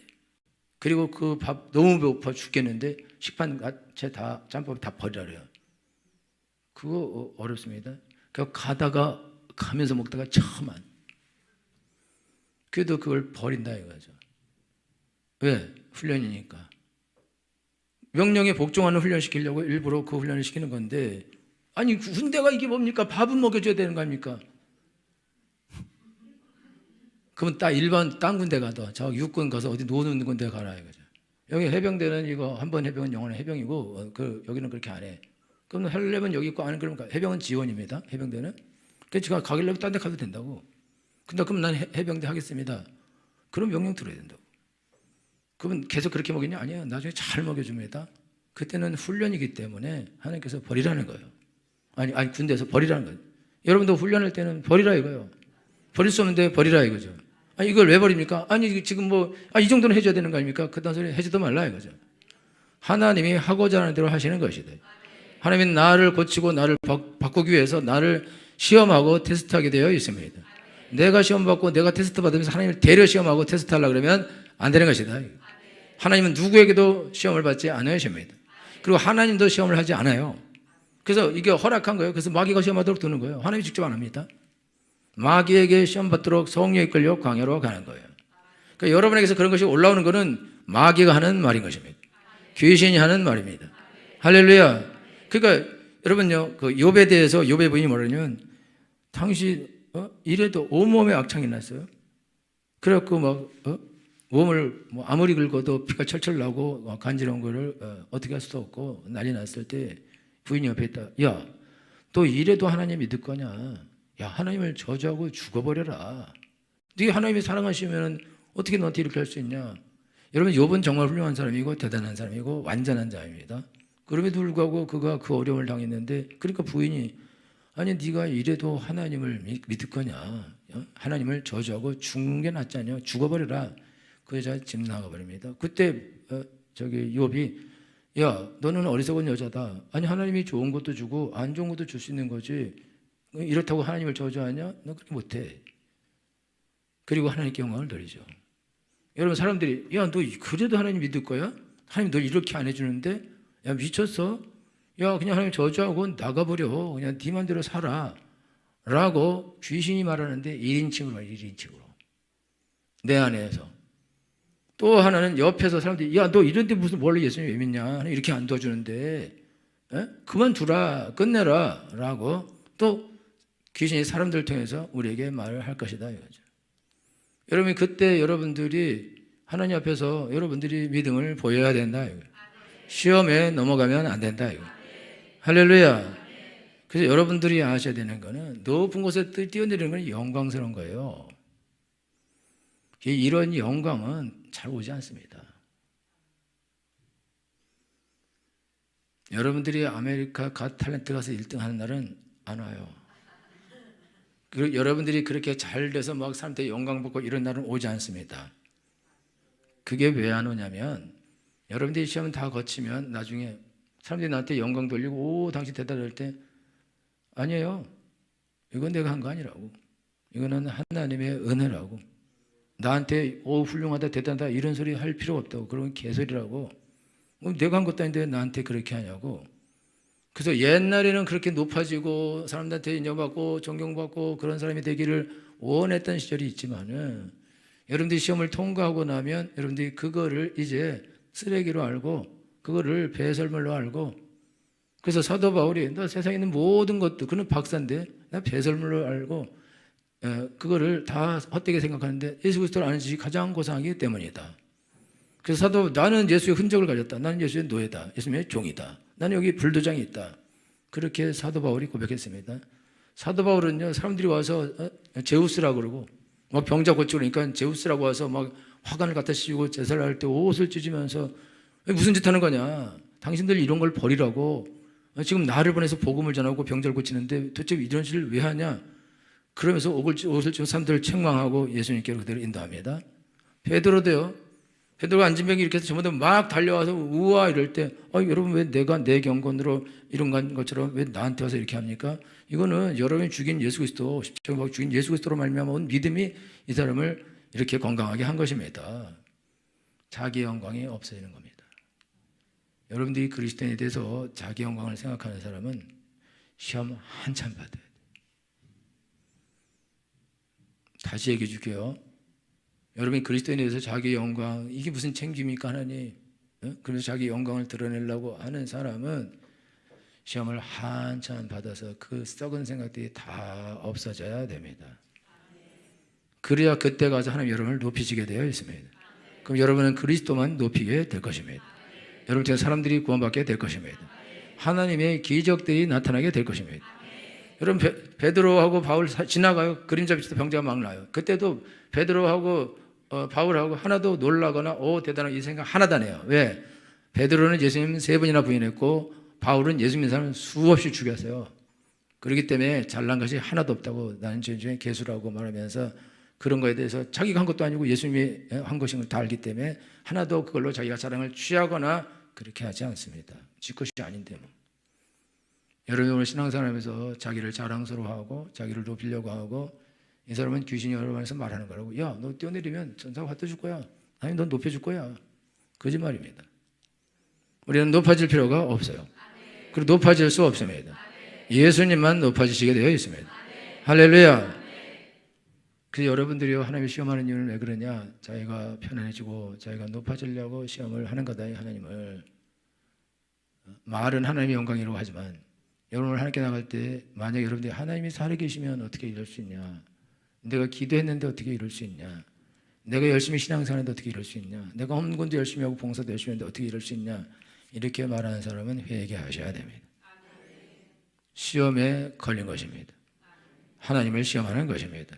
그리고 그 밥 너무 배고파 죽겠는데 식판 자체 다 짬밥 다 버리라 그래요. 그거 어렵습니다. 그 가면서 먹다가 처만. 그래도 그걸 버린다 이거죠. 왜? 훈련이니까. 명령에 복종하는 훈련 시키려고 일부러 그 훈련을 시키는 건데, 아니 군대가 이게 뭡니까? 밥은 먹여줘야 되는 거 아닙니까? 그러면 일반 딴 군대 가도 저 육군 가서 어디 노는 군대 가라 이거죠. 여기 해병대는 이거 한 번 해병은 영원한 해병이고 여기는 그렇게 안 해. 그럼 하려면 여기 있고 안 해. 그러면 해병은 지원입니다. 해병대는. 그래서 제가 가길래 딴 데 가도 된다고. 근데 그럼 난 해병대 하겠습니다. 그럼 명령 들어야 된다고. 그러면 계속 그렇게 먹이냐? 아니에요. 나중에 잘 먹여줍니다. 그때는 훈련이기 때문에 하나님께서 버리라는 거예요. 아니 군대에서 버리라는 거예요. 여러분도 훈련할 때는 버리라 이거예요. 버릴 수 없는데 버리라 이거죠. 이걸 왜 버립니까? 지금 이 정도는 해줘야 되는 거 아닙니까? 그딴 소리 해줘도 말라 이거죠. 하나님이 하고자 하는 대로 하시는 것이다. 하나님은 나를 고치고 나를 바꾸기 위해서 나를 시험하고 테스트하게 되어 있습니다. 내가 시험 받고 내가 테스트 받으면서 하나님을 대려 시험하고 테스트하려고 그러면 안 되는 것이다. 하나님은 누구에게도 시험을 받지 않으십니다. 그리고 하나님도 시험을 하지 않아요. 그래서 이게 허락한 거예요. 그래서 마귀가 시험하도록 두는 거예요. 하나님이 직접 안 합니다. 마귀에게 시험 받도록 성령에 이끌려 광야로 가는 거예요. 그러니까 여러분에게서 그런 것이 올라오는 것은 마귀가 하는 말인 것입니다. 귀신이 하는 말입니다. 할렐루야. 그러니까 여러분요, 그 욥에 대해서 욥의 부인이 뭐라냐면 당신 이래도 온몸에 악창이 났어요. 그래갖고 몸을 아무리 긁어도 피가 철철 나고 간지러운 거를 어떻게 할 수도 없고 난리 났을 때 부인이 옆에 있다. 야, 너 이래도 하나님 믿을 거냐? 야, 하나님을 저주하고 죽어버려라. 네가 하나님이 사랑하시면 어떻게 너한테 이렇게 할 수 있냐? 여러분, 욥은 정말 훌륭한 사람이고 대단한 사람이고 완전한 자입니다. 그럼에도 불구하고 그가 그 어려움을 당했는데, 그러니까 부인이 아니 네가 이래도 하나님을 믿을 거냐? 하나님을 저주하고 죽는 게 낫지 않냐? 죽어버려라. 그 여자 집 나가버립니다. 그때 욥이 야, 너는 어리석은 여자다. 아니 하나님이 좋은 것도 주고 안 좋은 것도 줄 수 있는 거지. 이렇다고 하나님을 저주하냐? 너 그렇게 못해. 그리고 하나님께 영광을 돌리죠. 여러분, 사람들이 야, 너 그래도 하나님 믿을 거야? 하나님 너 이렇게 안 해주는데? 야, 미쳤어? 야, 그냥 하나님 저주하고 나가버려. 그냥 네 맘대로 살아. 라고 귀신이 말하는데 1인칭으로 1인칭으로 내 안에서. 또 하나는 옆에서 사람들이 야, 너 이런데 무슨 원래 예수님 왜 믿냐? 이렇게 안 도와주는데 그만두라, 끝내라 라고 또 귀신이 사람들을 통해서 우리에게 말을 할 것이다 이거죠. 여러분, 그때 여러분들이 하나님 앞에서 여러분들이 믿음을 보여야 된다 이거예요. 시험에 넘어가면 안 된다 이거예요. 할렐루야. 그래서 여러분들이 아셔야 되는 거는 높은 곳에 뛰어내리는 건 영광스러운 거예요. 이런 영광은 잘 오지 않습니다. 여러분들이 아메리카 갓 탤런트 가서 1등 하는 날은 안 와요. 여러분들이 그렇게 잘 돼서 막 사람들이 영광 받고 이런 날은 오지 않습니다. 그게 왜 안 오냐면 여러분들이 시험 다 거치면 나중에 사람들이 나한테 영광 돌리고 오 당신 대단할 때 아니에요. 이건 내가 한 거 아니라고. 이거는 하나님의 은혜라고. 나한테 오 훌륭하다 대단하다 이런 소리 할 필요 없다고. 그런 개소리라고. 내가 한 것도 아닌데 나한테 그렇게 하냐고. 그래서 옛날에는 그렇게 높아지고 사람들한테 인정받고 존경받고 그런 사람이 되기를 원했던 시절이 있지만은 여러분들이 시험을 통과하고 나면 여러분들이 그거를 이제 쓰레기로 알고 그거를 배설물로 알고 그래서 사도 바울이 너 세상에 있는 모든 것도 그는 박사인데 나 배설물로 알고 그거를 다 헛되게 생각하는데 예수 그리스도를 아는 지식이 가장 고상하기 때문이다. 그래서 사도 나는 예수의 흔적을 가졌다. 나는 예수의 노예다. 예수님의 종이다. 나는 여기 불도장이 있다. 그렇게 사도 바울이 고백했습니다. 사도 바울은요 사람들이 와서 제우스라고 그러고 막 병자 고치고 그러니까 제우스라고 와서 막 화관을 갖다 씌우고 제사를 할 때 옷을 찢으면서 무슨 짓 하는 거냐. 당신들 이런 걸 버리라고 지금 나를 보내서 복음을 전하고 병자를 고치는데 도대체 이런 짓을 왜 하냐. 그러면서 옷을 찢고 사람들을 책망하고 예수님께로 그대로 인도합니다. 베드로도요. 베드로가 안진병이 이렇게 해서 전부 막 달려와서 우와 이럴 때 여러분 왜 내가 내 경건으로 이런 것처럼 왜 나한테 와서 이렇게 합니까? 이거는 여러분이 죽인 예수 그리스도 십자가에 죽인 예수 그리스도로 말미암아 온 믿음이 이 사람을 이렇게 건강하게 한 것입니다. 자기 영광이 없어지는 겁니다. 여러분들이 그리스도인에 대해서 자기 영광을 생각하는 사람은 시험 한참 받아야 돼요. 다시 얘기해 줄게요. 여러분이 그리스도인에 대해서 자기 영광 이게 무슨 챙깁니까 하나님? 그래서 자기 영광을 드러내려고 하는 사람은 시험을 한참 받아서 그 썩은 생각들이 다 없어져야 됩니다. 그래야 그때 가서 하나님 여러분을 높이시게 되어 있습니다. 그럼 여러분은 그리스도만 높이게 될 것입니다. 여러분 제가 사람들이 구원받게 될 것입니다. 하나님의 기적들이 나타나게 될 것입니다. 여러분 베드로하고 바울 지나가요. 그림자 빛에서 병자가 막 나요. 그때도 베드로하고 바울하고 하나도 놀라거나 대단한 이 생각 하나도 안 해요. 왜? 베드로는 예수님 3번이나 부인했고 바울은 예수 믿는 사람을 수없이 죽였어요. 그렇기 때문에 잘난 것이 하나도 없다고 나는 죄 중에 개수라고 말하면서 그런 거에 대해서 자기가 한 것도 아니고 예수님이 한 것인 걸 다 알기 때문에 하나도 그걸로 자기가 자랑을 취하거나 그렇게 하지 않습니다. 지 것이 아닌데 뭐. 여러분 오늘 신앙생활하면서 자기를 자랑스러워하고 자기를 높이려고 하고 이 사람은 귀신이 여러분에서 말하는 거라고. 야, 너 뛰어내리면 천사가 받아줄 거야. 아니, 넌 높여줄 거야. 거짓말입니다. 우리는 높아질 필요가 없어요. 그리고 높아질 수 없습니다. 예수님만 높아지시게 되어 있습니다. 할렐루야. 그래서 여러분들이 하나님을 시험하는 이유는 왜 그러냐. 자기가 편안해지고 자기가 높아지려고 시험을 하는 거다. 하나님을. 말은 하나님의 영광이라고 하지만 여러분을 하나님께 나갈 때 만약에 여러분들이 하나님이 살아계시면 어떻게 이럴 수 있냐. 내가 기도했는데 어떻게 이럴 수 있냐. 내가 열심히 신앙생활했는데 어떻게 이럴 수 있냐. 내가 헌금도 열심히 하고 봉사도 열심히 했는데 어떻게 이럴 수 있냐. 이렇게 말하는 사람은 회개하셔야 됩니다. 시험에 걸린 것입니다. 하나님을 시험하는 것입니다.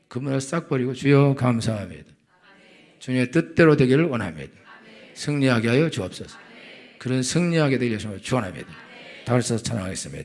그분을 싹 버리고 주여 감사합니다. 주님의 뜻대로 되기를 원합니다. 승리하게 하여 주옵소서. 그런 승리하게 되기를 축원합니다. 다 같이 찬양하겠습니다.